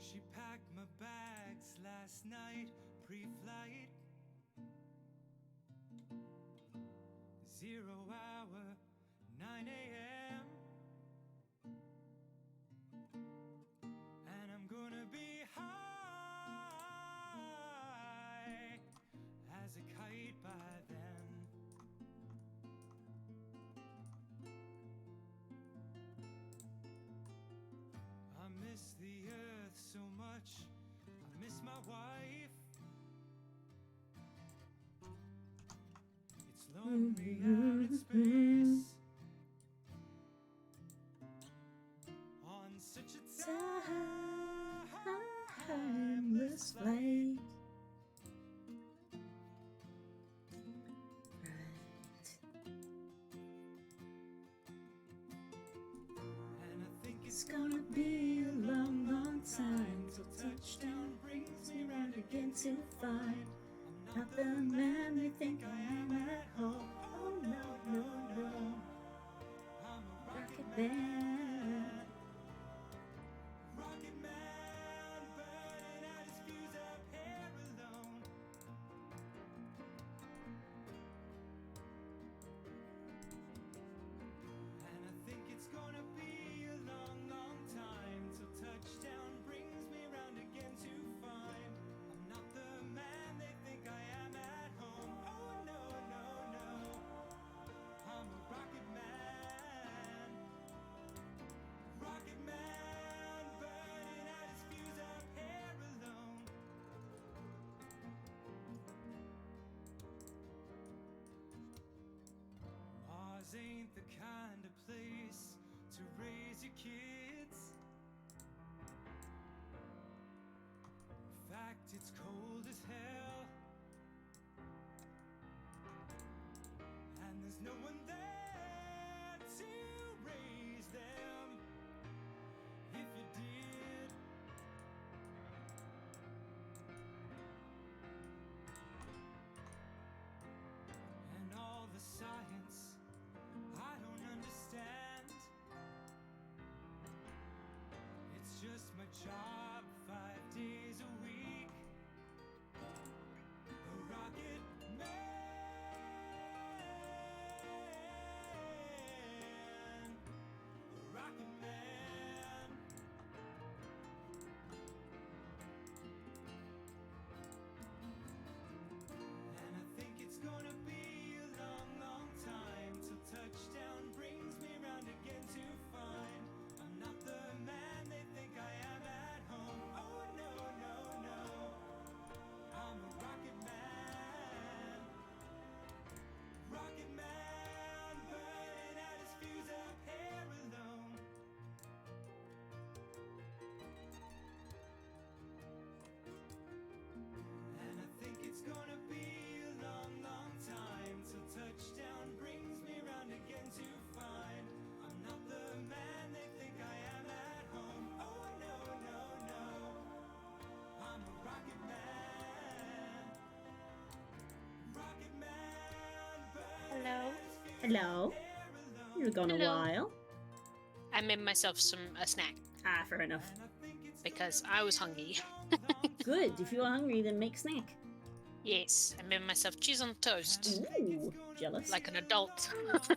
She packed my bags last night, pre-flight. 0 hour, 9 a.m. And I'm gonna be high as a kite by then. I miss the earth so much, I miss my wife. It's lonely out in space. such a timeless flight. And I think It's gonna be a long, long time till touchdown brings me round again to find I'm not the man they think I am at home. Oh no, no, no. I'm a Rocket Man. rocket man, burning out his fuse up here alone. And I think it's gonna be a long, long time till touchdown brings me round again to find I'm not the man they think I am at home. Oh no, no, no. I'm a rocket man. Rocket man, burning out his fuse up here alone. Mars ain't the kind of place to raise your kids. In fact, it's cold as hell. And there's no one there to raise them. If you did, and all the science I don't understand. It's just my job 5 days a week. A rocket man. A rocket man. And I think it's gonna be a long, long time till touchdown brings me round again to find I'm not the man they think I am at home. Oh no, no, no. I'm a rocket man. Rocket man, burning out his fuse up here alone. And I think it's gonna be a long, long time till touchdown brings me round again to find I'm not the man they think I am at home. Oh no, no, no. I'm a rocket man. Rocket man, burning Hello. out his fuse Hello. here alone. You've gone a Hello. while. I made myself a snack Ah, fair enough. And I think it's because I was hungry. Good. If you are hungry, then make snack. Yes, I made myself cheese on toast Ooh, jealous. like an adult long time.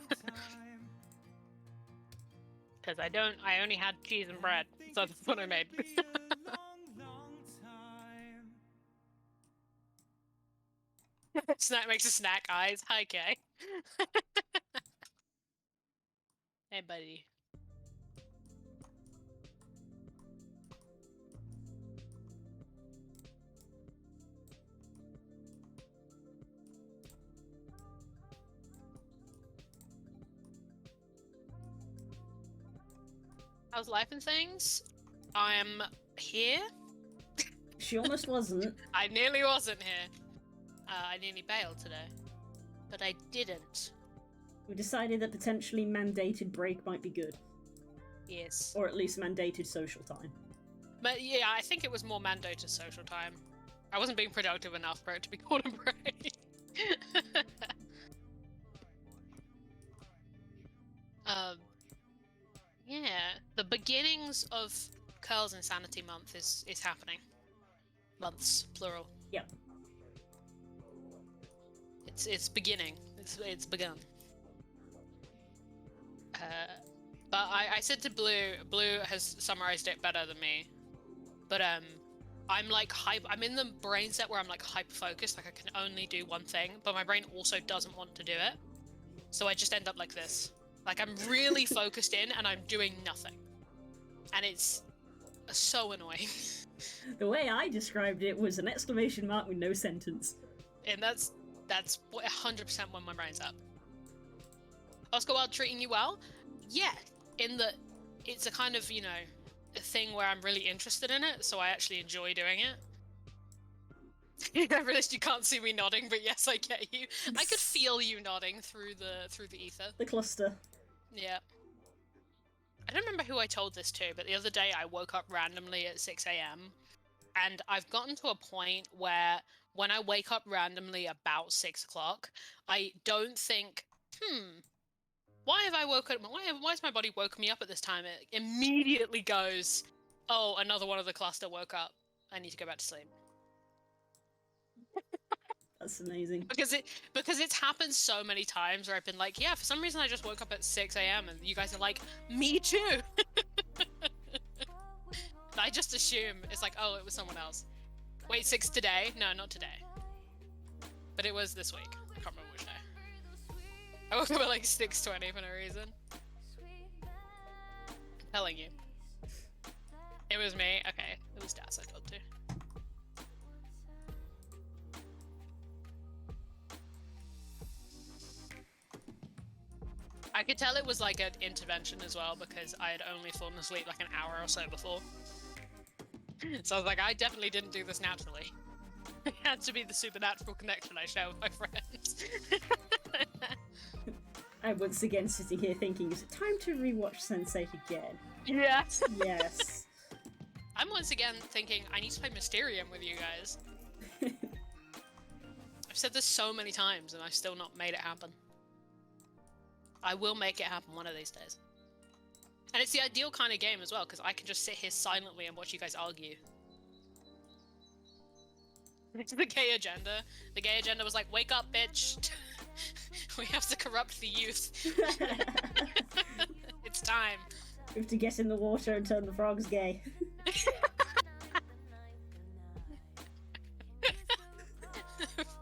because I only had cheese and bread, so that's what I made. Be a long, long time. Snack makes a snack eyes. Hi, Kay. Hey, buddy. How's life and things? I'm here. She almost wasn't. I nearly wasn't here. I nearly bailed today, but I didn't. We decided that potentially mandated break might be good, Yes. or at least mandated social time. But yeah, I think it was more mandated social time. I wasn't being productive enough for it to be called a break. Yeah, the beginnings of Curls Insanity Month is happening. Months, plural. Yep. It's beginning. It's begun. But I said to Blue has summarized it better than me. But I'm like I'm in the brain set where I'm like hyper focused, like I can only do one thing, but my brain also doesn't want to do it. So I just end up like this. Like I'm really focused in and I'm doing nothing. And it's so annoying. The way I described it was an exclamation mark with no sentence. And that's 100% when my brain's up. Oscar Wilde treating you well? Yeah, in that it's a kind of, thing where I'm really interested in it, so I actually enjoy doing it. I realized you can't see me nodding, but yes, I get you. I could feel you nodding through the ether. The cluster. Yeah. I don't remember who I told this to, but the other day I woke up randomly at 6 a.m. and I've gotten to a point where when I wake up randomly about 6 o'clock, I don't think, why have I woken up? Why has my body woken me up at this time? It immediately goes, oh, another one of the cluster woke up. I need to go back to sleep. That's amazing. Because it's happened so many times where I've been like, yeah, for some reason I just woke up at 6 a.m. and you guys are like, me too. I just assume it's like, oh, it was someone else. Wait, 6 today? No, not today. But it was this week. I can't remember which day. I woke up at like 6:20 for no reason. I'm telling you. It was me. Okay, it was Das I told to. I could tell it was like an intervention as well because I had only fallen asleep like an hour or so before. So I was like, I definitely didn't do this naturally. It had to be the supernatural connection I share with my friends. I'm once again sitting here thinking, is it time to rewatch Sense8 again? Yes. Yes. I'm once again thinking, I need to play Mysterium with you guys. I've said this so many times and I've still not made it happen. I will make it happen one of these days. And it's the ideal kind of game as well, because I can just sit here silently and watch you guys argue. The gay agenda. The gay agenda was like, wake up, bitch! We have to corrupt the youth. It's time. We have to get in the water and turn the frogs gay.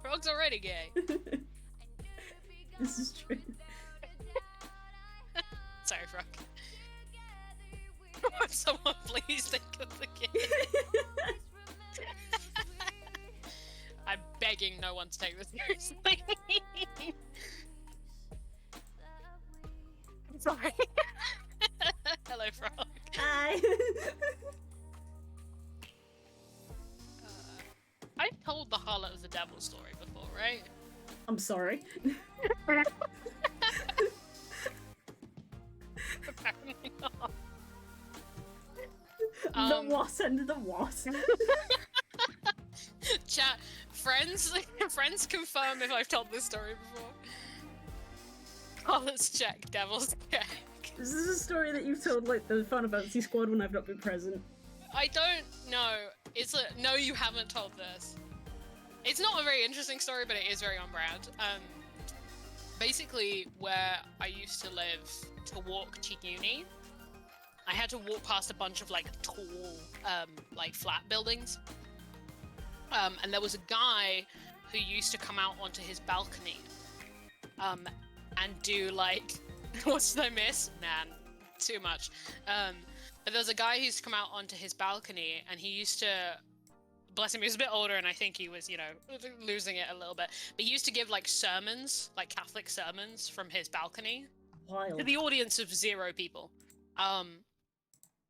Frog's already gay. This is true. Sorry, Frog. Someone please think of the game. I'm begging no one to take this seriously. Sorry. Hello, Frog. Hi. I've told the Harlot of the Devil story before, right? I'm sorry. Apparently not. The what and the what? Chat, friends confirm if I've told this story before. Harlot's check, Devil's check. This is a story that you've told like the Final Fantasy Squad when I've not been present. I don't know. No, you haven't told this. It's not a very interesting story, but it is very on brand. Basically, where I used to live, to walk to uni, I had to walk past a bunch of like tall, like flat buildings. And there was a guy who used to come out onto his balcony, and do like, what did I miss? Man, too much. But there was a guy who used to come out onto his balcony, and he used to, bless him, he was a bit older, and I think he was, you know, losing it a little bit. But he used to give like sermons, like Catholic sermons from his balcony. Wild. To the audience of 0 people.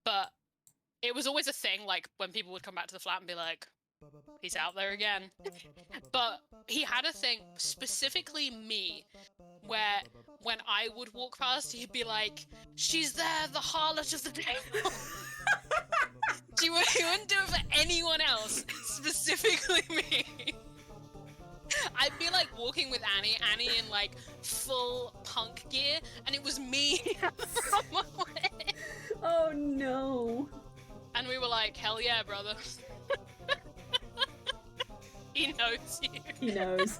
But it was always a thing, like, when people would come back to the flat and be like, he's out there again. But he had a thing, specifically me, where when I would walk past, he'd be like, she's there, the harlot of the devil. He wouldn't do it for anyone else, specifically me. I'd be like walking with Annie in like full punk gear, and it was me from away. Oh no. And we were like, hell yeah, brother. He knows you. He knows.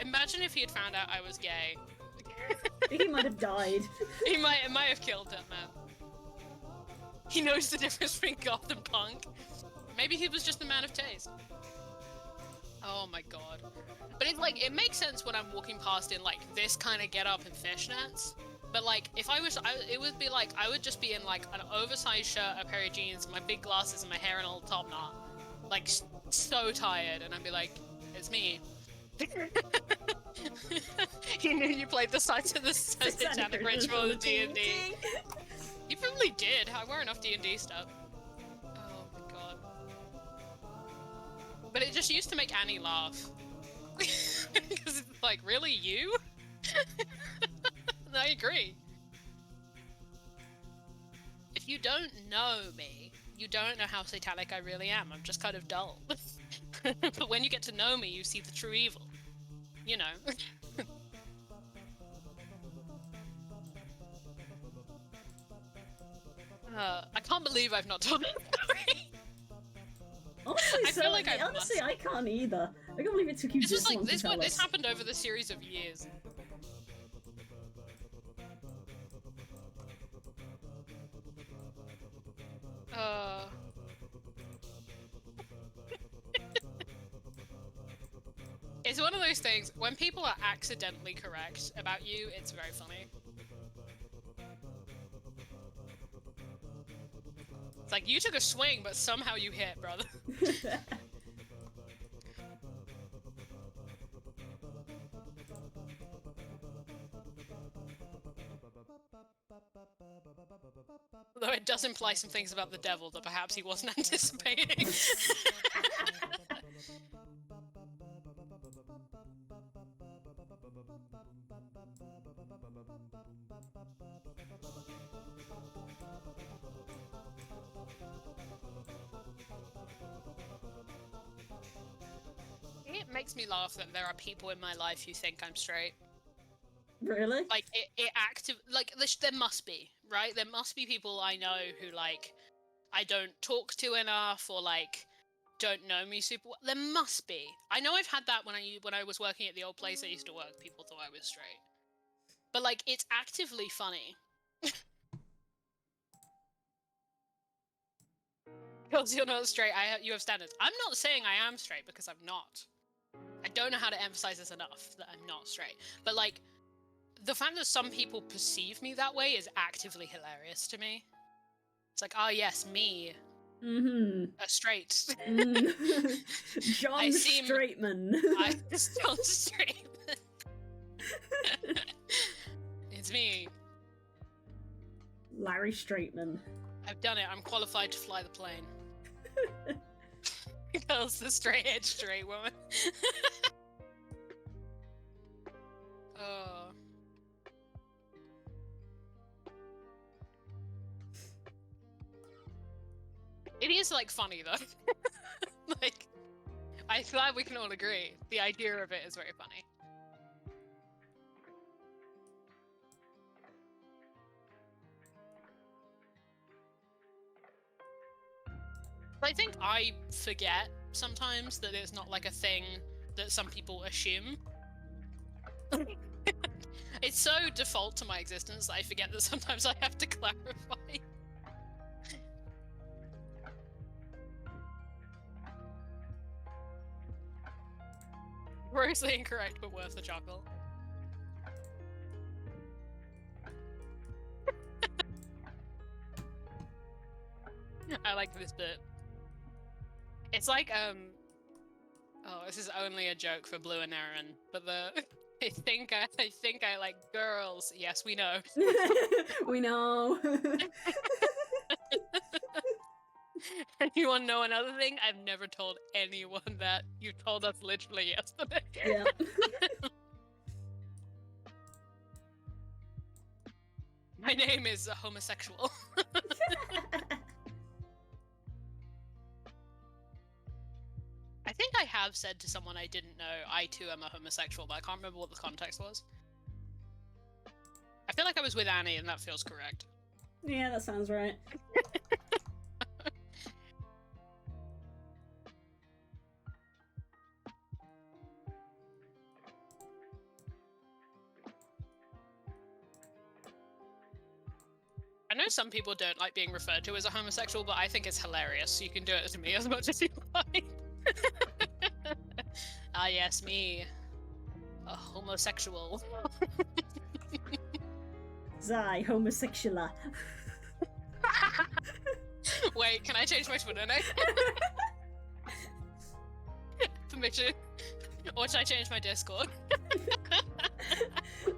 Imagine if he had found out I was gay. He might have died. It might have killed him, man. He knows the difference between goth and punk. Maybe he was just a man of taste. Oh my god. But it's like, it makes sense when I'm walking past in like this kind of get up and fishnets. But like, if I was, it would be like, I would just be in like an oversized shirt, a pair of jeans, my big glasses, and my hair in a little top knot. Like, so tired, and I'd be like, it's me. You knew you played the sides of the Satanic Ritual of D&D. You probably did. I wear enough D&D stuff. Oh my god. But it just used to make Annie laugh. Because it's like, really, you? I agree. If you don't know me, you don't know how satanic I really am. I'm just kind of dull. But when you get to know me, you see the true evil. You know. I can't believe I've not told that story. Honestly, I can't either. I can't believe it took you this long to tell us. This happened over the series of years. It's one of those things, when people are accidentally correct about you, it's very funny. It's like, you took a swing, but somehow you hit, brother. Although it does imply some things about the devil that perhaps he wasn't anticipating. It makes me laugh that there are people in my life who think I'm straight. Really? Like, there must be, right? There must be people I know who, like, I don't talk to enough, or, like, don't know me super well. There must be. I know I've had that when I was working at the old place I used to work, people thought I was straight. But, like, it's actively funny. Because you're not straight, you have standards. I'm not saying I am straight, because I'm not. I don't know how to emphasize this enough, that I'm not straight. But, like, the fact that some people perceive me that way is actively hilarious to me. It's like, oh yes, me. Mm-hmm. A straight. John Straightman. I'm John Straightman. It's me. Larry Straightman. I've done it. I'm qualified to fly the plane. Girl's the straight-edge straight woman. Oh. It is, like, funny, though. Like, I'm glad we can all agree. The idea of it is very funny. I think I forget sometimes that it's not, like, a thing that some people assume. It's so default to my existence that I forget that sometimes I have to clarify. Grossly incorrect, but worth the chuckle. I like this bit. It's like, oh, this is only a joke for Blue and Aaron, but I think I like girls. Yes, we know. We know. And you want to know another thing? I've never told anyone that. You told us literally yesterday. Yeah. My name is a homosexual. I think I have said to someone I didn't know, I too am a homosexual, but I can't remember what the context was. I feel like I was with Annie, and that feels correct. Yeah, that sounds right. I know some people don't like being referred to as a homosexual, but I think it's hilarious, so you can do it to me as much as you like. Ah yes, me. A homosexual. Zai, homosexual. Wait, can I change my Twitter name? Permission. Or should I change my Discord?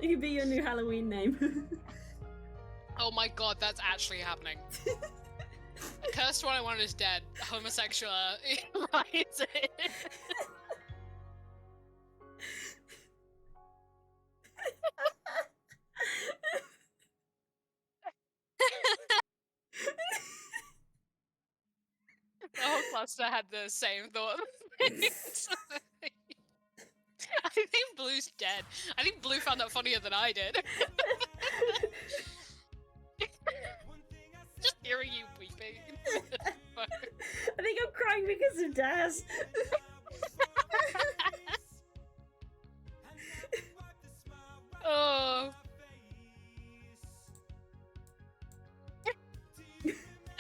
It could be your new Halloween name. Oh my god, that's actually happening. The cursed one I wanted is dead. Homosexual rising. The whole cluster had the same thought. I think Blue's dead. I think Blue found that funnier than I did. Just hearing you weeping. I think I'm crying because of Daz. Oh.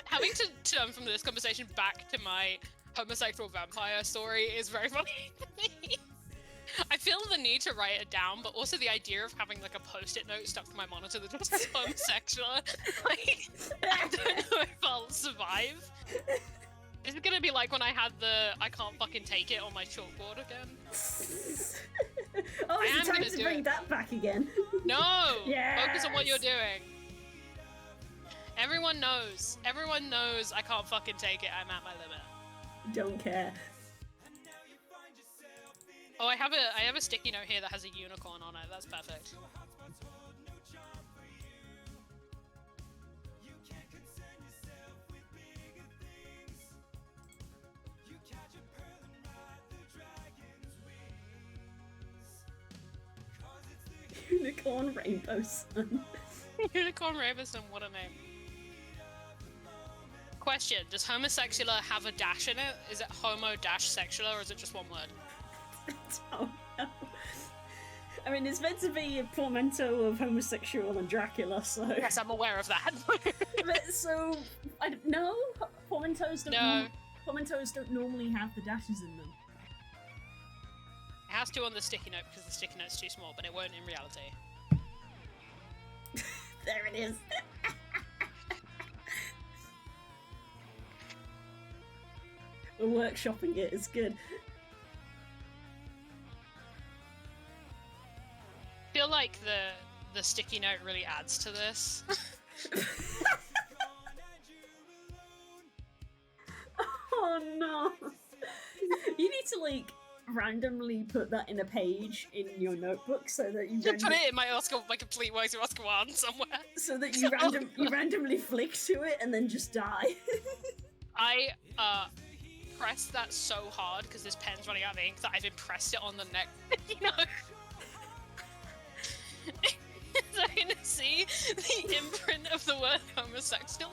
Having to turn from this conversation back to my homosexual vampire story is very funny to me. I feel the need to write it down, but also the idea of having like a post-it note stuck to my monitor that just says homosexual, like, I don't know if I'll survive. Is it gonna be like when I had the I can't fucking take it on my chalkboard again? Oh, is it time to bring that back again? No! Yes! Focus on what you're doing. Everyone knows I can't fucking take it, I'm at my limit. Don't care. Oh, I have a sticky note here that has a unicorn on it. That's perfect. Unicorn Rainbow Sun. Unicorn Rainbow Sun, what a name. Question, does homosexular have a dash in it? Is it homo-sexular or is it just one word? Oh, no. I mean, it's meant to be a portmanteau of homosexual and Dracula, so... Yes, I'm aware of that. So, I don't know. Portmanteaus don't, No. Portmanteaus don't normally have the dashes in them. It has to on the sticky note because the sticky note's too small, but it won't in reality. There it is. We're workshopping it, it's good. I feel like the sticky note really adds to this. Oh no! You need to like randomly put that in a page in your notebook so that you Put it in my complete works of Oscar Wilde somewhere. so that you randomly flick to it and then just die. I pressed that so hard because this pen's running out of ink that I've impressed it on the neck. You know. So I can see the imprint of the word homosexual.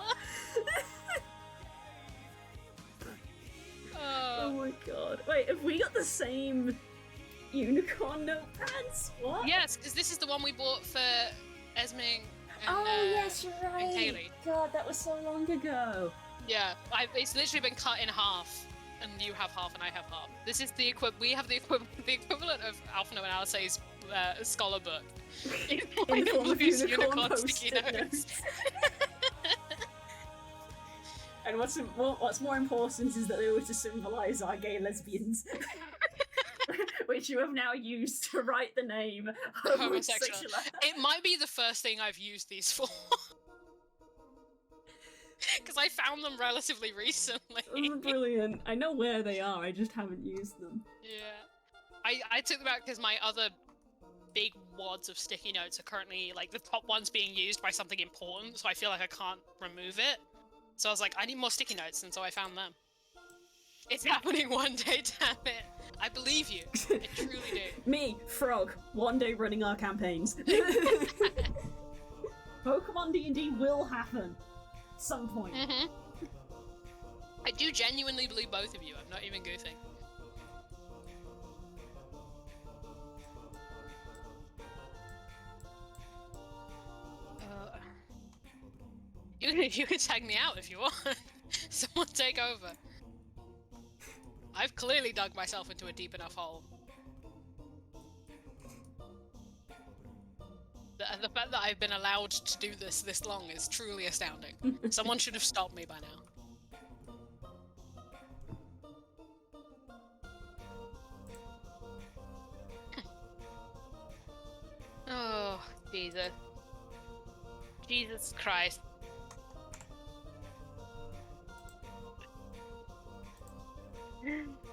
Oh my god. Wait, have we got the same unicorn notepads? What? Yes, because this is the one we bought for Esming and, Oh yes, you're right. and Kaylee. God, that was so long ago. Yeah, it's literally been cut in half, and you have half and I have half. This is the we have the equivalent of Alphino and Alice's scholar book. In the form of unicorn sticky post-it notes. And what's more important is that they were to symbolise our gay lesbians, which you have now used to write the name homosexual. It might be the first thing I've used these for. Because I found them relatively recently. Oh, brilliant. I know where they are, I just haven't used them. Yeah. I took them out because my other big wads of sticky notes are currently, like, the top one's being used by something important, so I feel like I can't remove it. So I was like, I need more sticky notes, and so I found them. It's happening one day, damn it. I believe you. I truly do. Me, Frog, one day running our campaigns. Pokemon D&D will happen. Some point. Mm-hmm. I do genuinely believe both of you. I'm not even goofing. You can tag me out if you want. Someone take over. I've clearly dug myself into a deep enough hole. The fact that I've been allowed to do this long is truly astounding. Someone should have stopped me by now. Oh, Jesus. Jesus Christ.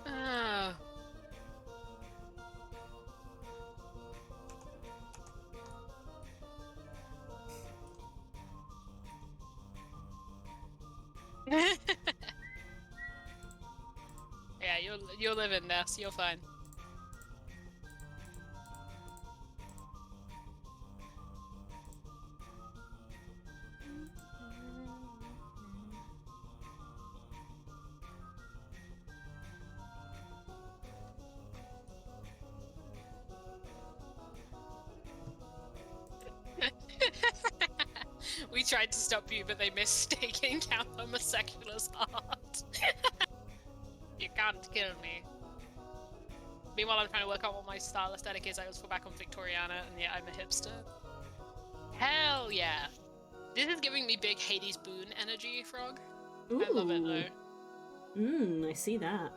Oh. Yeah, you'll live in this. You're fine. We tried to stop you, but they mistaken Count Homosexual as art. You can't kill me. Meanwhile, I'm trying to work out what my style aesthetic is. I also fall back on Victoriana, and yeah, I'm a hipster. Hell yeah. This is giving me big Hades Boone energy, Frog. Ooh. I love it, though. I see that.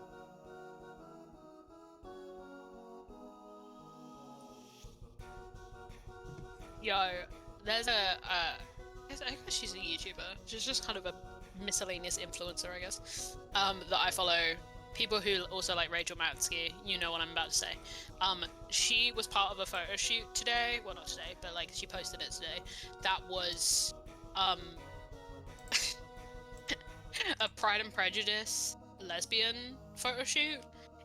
Yo, there's I guess she's a YouTuber. She's just kind of a miscellaneous influencer, I guess, that I follow. People who also like Rachel Matsky, you know what I'm about to say. She was part of a photo shoot today. Well, not today, but like she posted it today. That was, a Pride and Prejudice lesbian photo shoot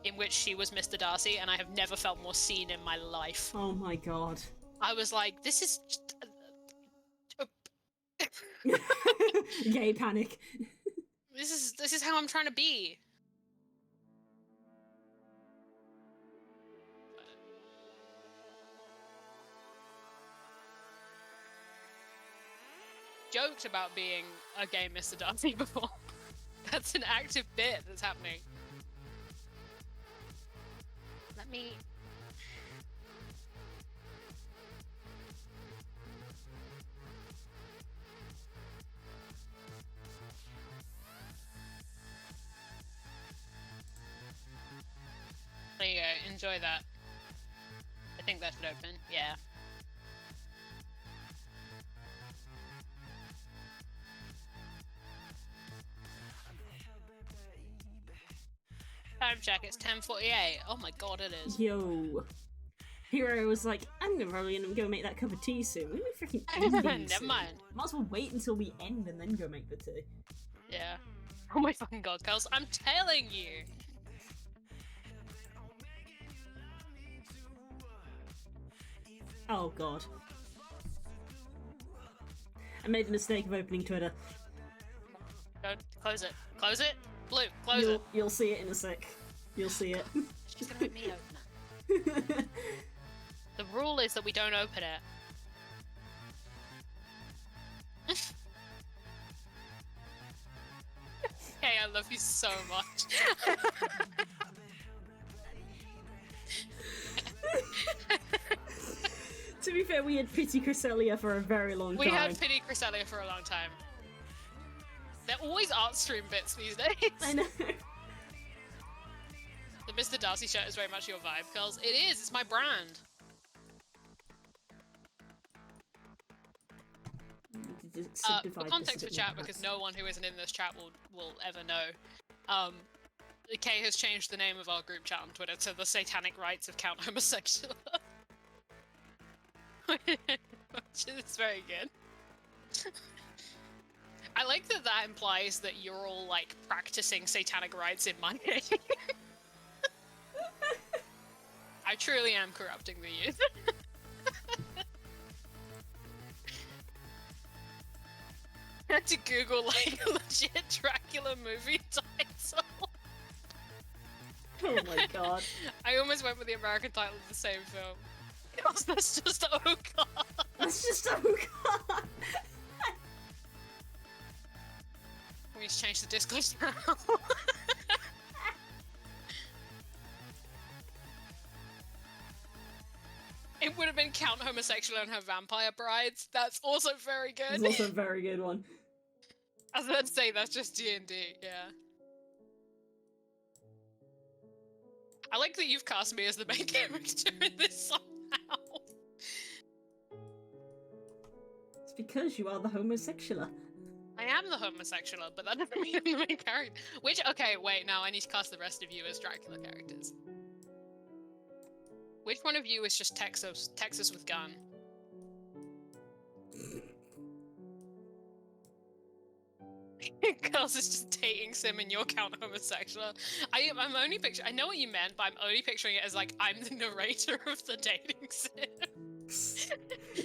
in which she was Mr. Darcy, and I have never felt more seen in my life. Oh my god. I was like, this is just Gay panic. this is how I'm trying to be. Joked about being a gay Mr. Darcy before. That's an active bit that's happening. Let me... There you go, enjoy that. I think that should open, yeah. Time check, it's 10:48. Oh my god, it is. Yo. Hero was like, I'm probably gonna go make that cup of tea soon. We're freaking ending Never mind. Might as well wait until we end and then go make the tea. Yeah. Oh my fucking god, Kels, I'm telling you! Oh god. I made the mistake of opening Twitter. Don't close it. Close it? Blue, close it. You'll see it in a sec. You'll see it. She's gonna make me open it. The rule is that we don't open it. Hey, I love you so much. To be fair, we had Pity Cresselia for a very long time. We had Pity Cresselia for a long time. They're always art stream bits these days. I know. The Mr. Darcy shirt is very much your vibe, Kels. It is, it's my brand. For context for chat, because no one who isn't in this chat will ever know, Kay has changed the name of our group chat on Twitter to the Satanic Rites of Count Homosexual. Which is very good. I like that that implies that you're all, like, practicing satanic rites in my name. I truly am corrupting the youth. I had to Google, like, a legit Dracula movie title. Oh my god. I almost went with the American title of the same film. That's just oh god. That's just oh god. We need to change the Discord now. It would have been Count Homosexual and her Vampire Brides. That's also very good. It's also a very good one. I was about to say, that's just D&D, yeah. I like that you've cast me as the main character in this somehow. because you are the homosexual. I am the homosexual, but that doesn't mean I'm the main character. Which, okay, wait, now I need to cast the rest of you as Dracula characters. Which one of you is just Texas with gun? Girls is just dating sim and you're count homosexual. I'm only picturing. I know what you meant, but I'm only picturing it as like I'm the narrator of the dating sim.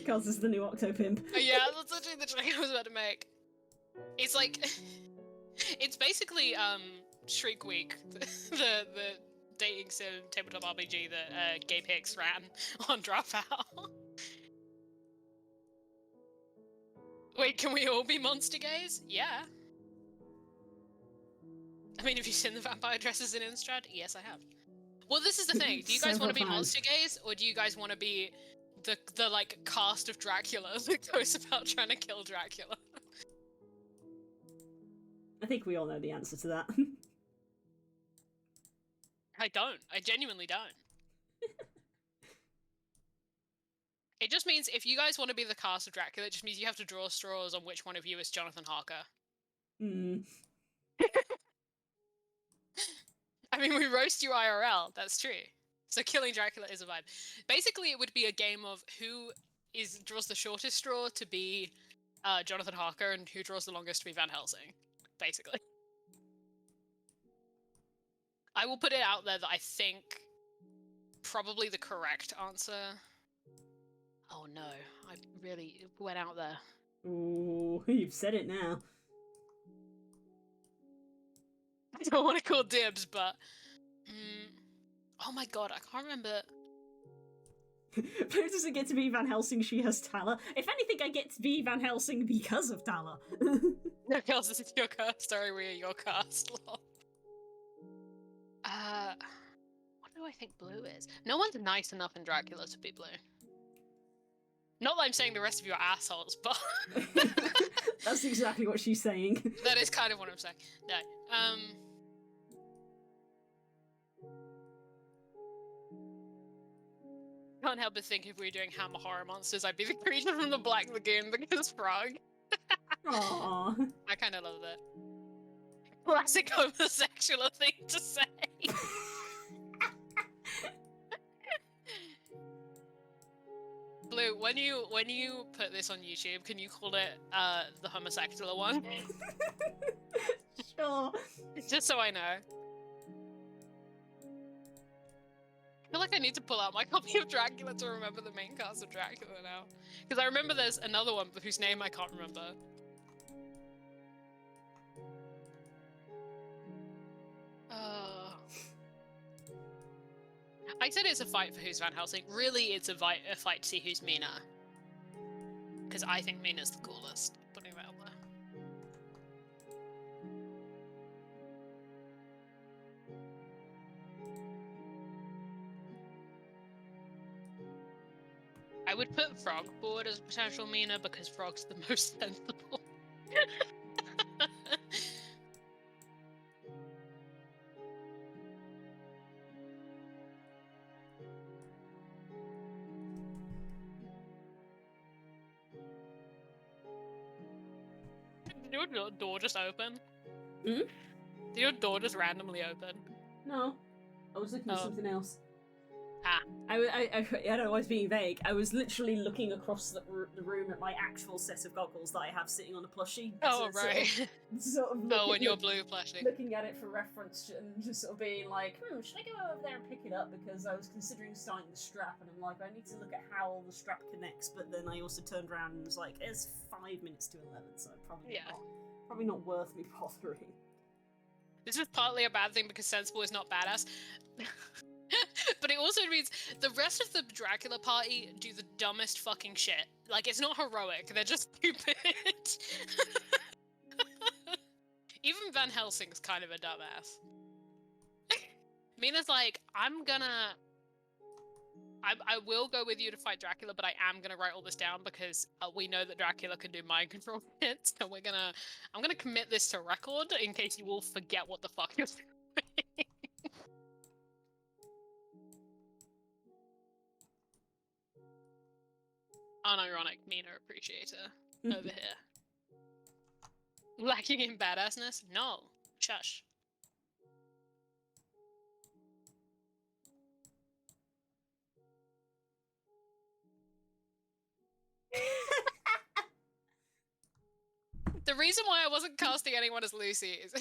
Girls is the new Octopimp. Yeah, that's literally the joke I was about to make. It's like, it's basically Shriek Week, the dating sim tabletop RPG that Gabe Hicks ran on Dropout. Wait, can we all be monster gays? Yeah. I mean, have you seen the vampire dresses in Innistrad? Yes, I have. Well, this is the thing. Do you guys want to be monster gays, or do you guys want to be the like cast of Dracula that goes about trying to kill Dracula? I think we all know the answer to that. I don't. I genuinely don't. It just means if you guys want to be the cast of Dracula, it just means you have to draw straws on which one of you is Jonathan Harker. Hmm. I mean, we roast you IRL, that's true. So killing Dracula is a vibe. Basically, it would be a game of who draws the shortest straw to be Jonathan Harker and who draws the longest to be Van Helsing, basically. I will put it out there that I think probably the correct answer... Oh no, I really went out there. Ooh, you've said it now. I don't want to call dibs, but... Oh my god, I can't remember... Who doesn't get to be Van Helsing? She has Tala. If anything, I get to be Van Helsing because of Tala. No, girls, this is your cast. Sorry, we are your cast. What do I think blue is? No one's nice enough in Dracula to be blue. Not that I'm saying the rest of you are assholes, but... That's exactly what she's saying. That is kind of what I'm saying. No, Can't help but think if we were doing Hammer Horror Monsters, I'd be the creature from the Black Lagoon because frog. Aww. I kind of love that. Classic homosexual thing to say. Blue, when you put this on YouTube, can you call it the homosexual one? Sure. Just so I know. I feel like I need to pull out my copy of Dracula to remember the main cast of Dracula now. Because I remember there's another one whose name I can't remember. I said it's a fight for who's Van Helsing. Really, it's a fight to see who's Mina. Because I think Mina's the coolest. Putting that out there. I would put Frog forward as a potential Mina because Frog's the most sensible. Did your door just open? Hmm? Did your door just randomly open? No. I was looking at something else. Ah. I don't know, I was being vague. I was literally looking across the room at my actual set of goggles that I have sitting on a plushie. Oh, right. Sort of Oh, and your blue plushie. Looking at it for reference and just sort of being like, should I go over there and pick it up? Because I was considering starting the strap and I'm like, I need to look at how all the strap connects, but then I also turned around and was like, it's 5 minutes to 11, so probably not worth me bothering. This is partly a bad thing because Sensible is not badass. But it also means the rest of the Dracula party do the dumbest fucking shit. Like, it's not heroic, they're just stupid. Even Van Helsing's kind of a dumbass. Mina's like, I will go with you to fight Dracula, but I am gonna write all this down because we know that Dracula can do mind control shit, so I'm gonna commit this to record in case you all forget what the fuck you're doing. Unironic Mina appreciator. Over here. Lacking in badassness? No. Shush. The reason why I wasn't casting anyone as Lucy is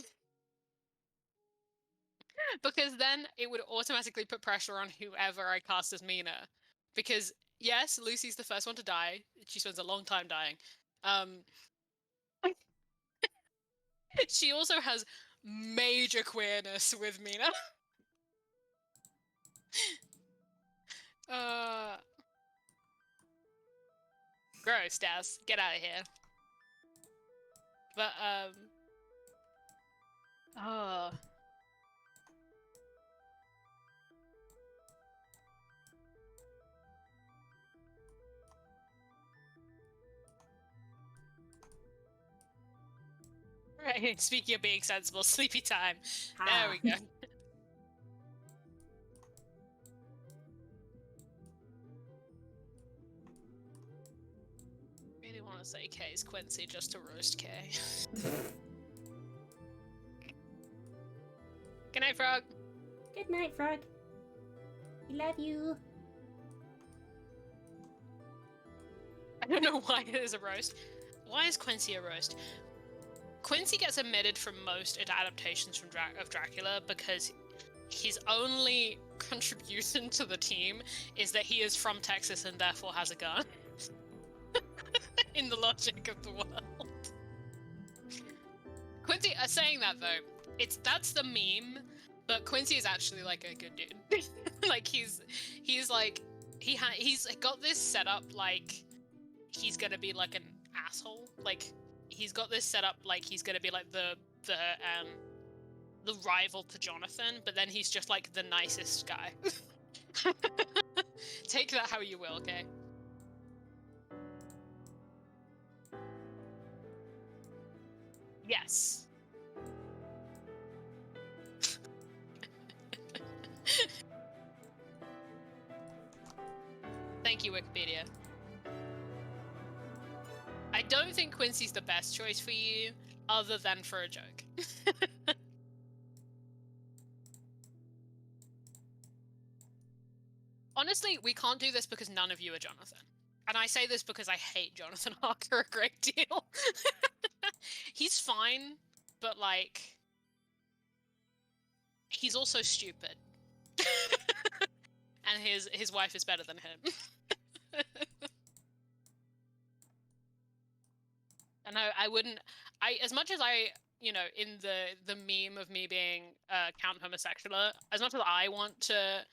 because then it would automatically put pressure on whoever I cast as Mina. Because yes, Lucy's the first one to die. She spends a long time dying. She also has major queerness with Mina. Gross, Daz. Get out of here. But, oh. Right, speaking of being sensible, sleepy time. There we go. Really want to say K's Quincy just to roast K. Good night, Frog. Good night, Frog. We love you. I don't know why it is a roast. Why is Quincy a roast? Quincy gets omitted from most adaptations from of Dracula because his only contribution to the team is that he is from Texas and therefore has a gun. In the logic of the world. Quincy, saying that though, that's the meme, but Quincy is actually like a good dude. Like he's like he's got this setup like he's gonna be like an asshole. Like he's got this setup like he's gonna be like the rival to Jonathan, but then he's just like the nicest guy. Take that how you will, okay? Yes. Thank you, Wikipedia. I don't think Quincy's the best choice for you, other than for a joke. Honestly, we can't do this because none of you are Jonathan. And I say this because I hate Jonathan Harker a great deal. He's fine, but like... he's also stupid. And his wife is better than him. And I wouldn't... as much as I, you know, in the meme of me being Count Homosexual, as much as I want to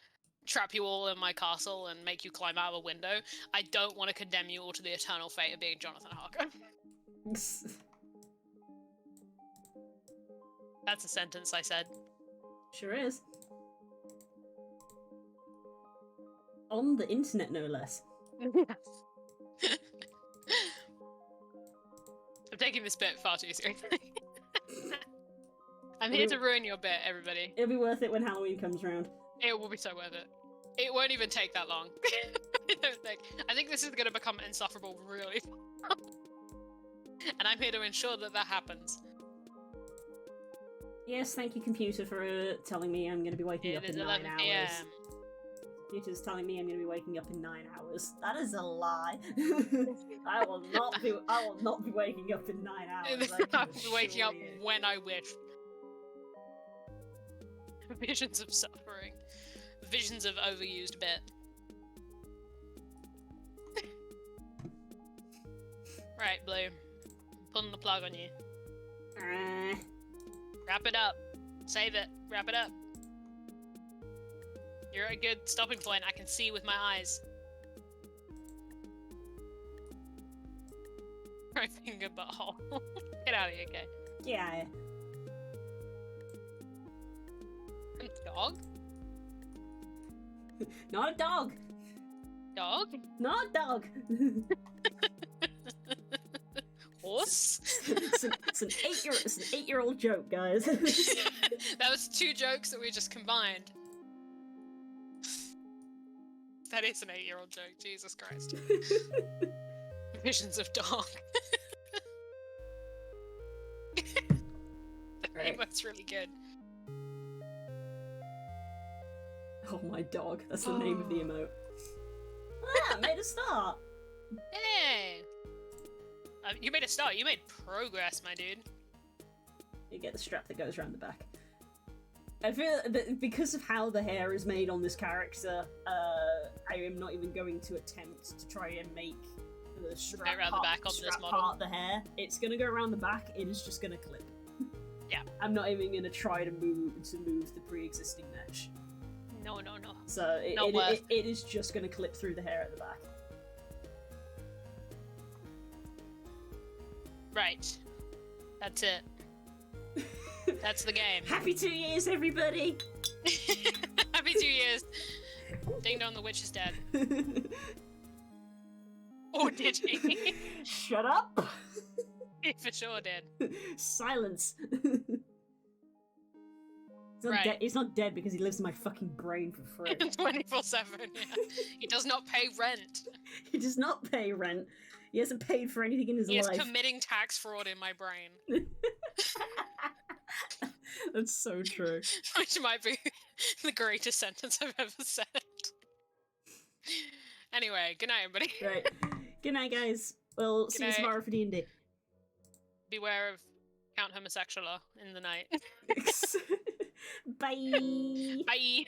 trap you all in my castle and make you climb out of a window, I don't want to condemn you all to the eternal fate of being Jonathan Harker. That's a sentence I said. Sure is. On the internet, no less. Yes. I'm taking this bit far too seriously. I'm here to ruin your bit, everybody. It'll be worth it when Halloween comes around. It will be so worth it. It won't even take that long. I think this is going to become insufferable really fast. And I'm here to ensure that that happens. Yes, thank you, computer, for telling me I'm going to be waking up in 9 hours. Computer's telling me I'm going to be waking up in 9 hours. That is a lie. I will not be waking up in 9 hours. I'll be waking up when I wish. Visions of suffering. Visions of overused bit. Right, Blue. I'm pulling the plug on you. Wrap it up. Save it. Wrap it up. You're at a good stopping point. I can see with my eyes. Right finger butthole. Get out of here, okay? Yeah. Dog? Not a dog. Dog? Not a dog. Horse? It's an 8-year-old joke, guys. That was 2 jokes that we just combined. That is an 8-year-old joke, Jesus Christ. Visions of dog. That emote's really good. Oh my dog, that's the name of the emote. Ah, made a start! Hey! You made a start, you made progress, my dude. You get the strap that goes around the back. I feel that because of how the hair is made on this character, I am not even going to attempt to try and make the strap around the back on this model. part the hair. It's gonna go around the back, it is just gonna clip. Yeah. I'm not even gonna try to move the pre-existing mesh. No. So it is just gonna clip through the hair at the back. Right. That's it. That's the game. Happy 2 years, everybody! Happy 2 years. Ding dong, the witch is dead. Or did he? Shut up! He for sure did. Silence. Right. He's not dead because he lives in my fucking brain for free. 24/7, yeah. He does not pay rent. He does not pay rent. He hasn't paid for anything in his He life. is committing tax fraud in my brain. That's so true. Which might be the greatest sentence I've ever said. Anyway, good night, everybody. Right. Good night, guys. We'll see you tomorrow for D&D. Beware of Count Homosexual in the night. Bye. Bye.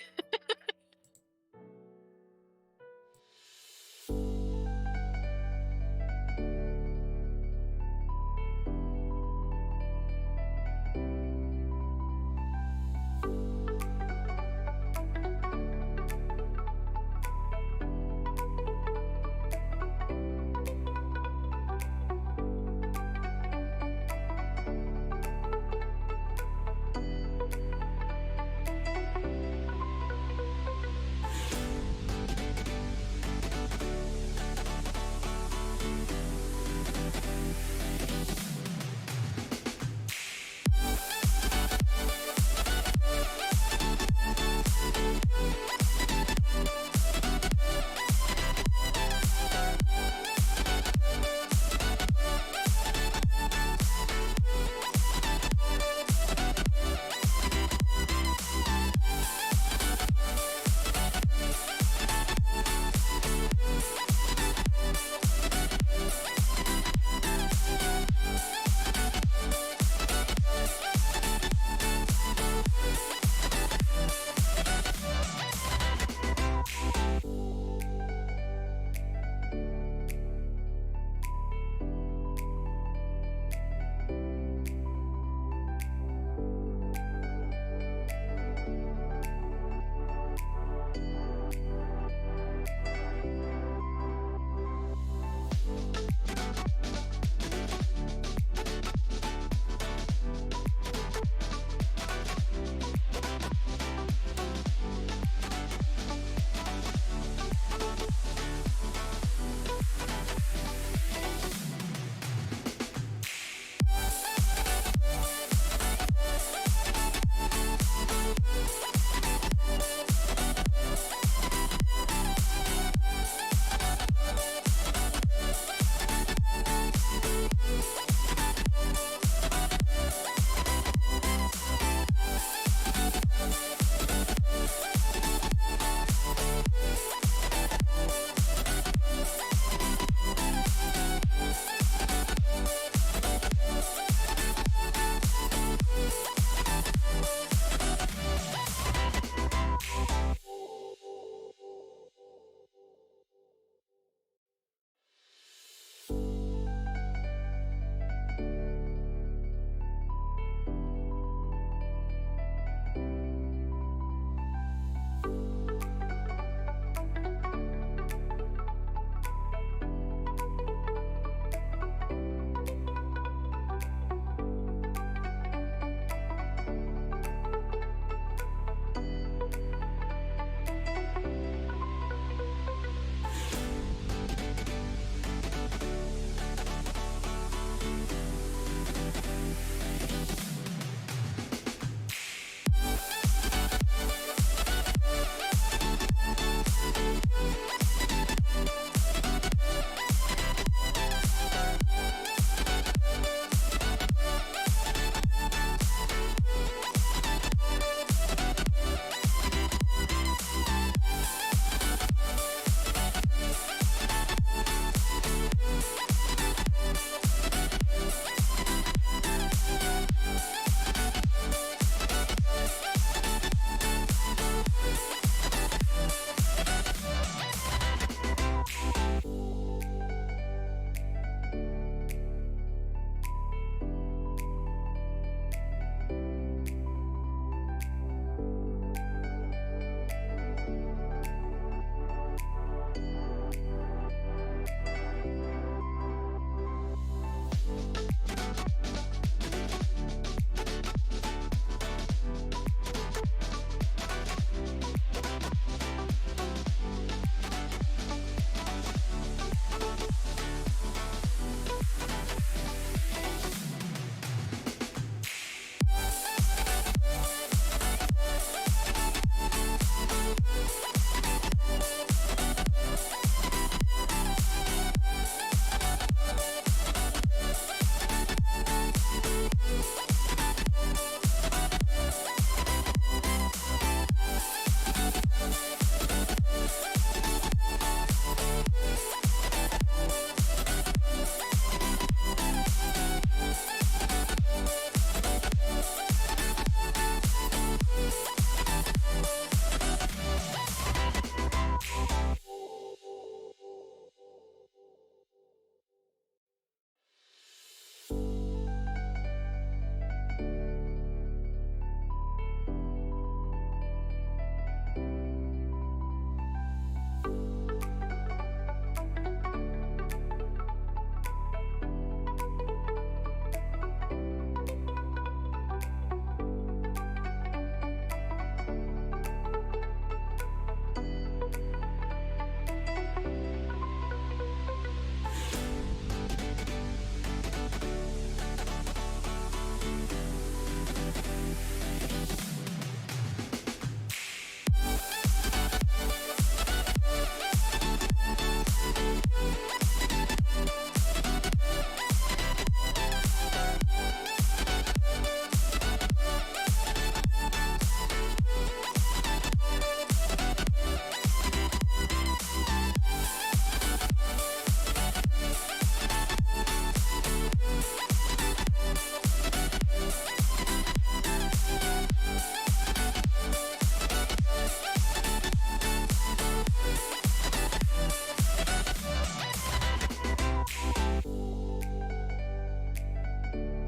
Bye.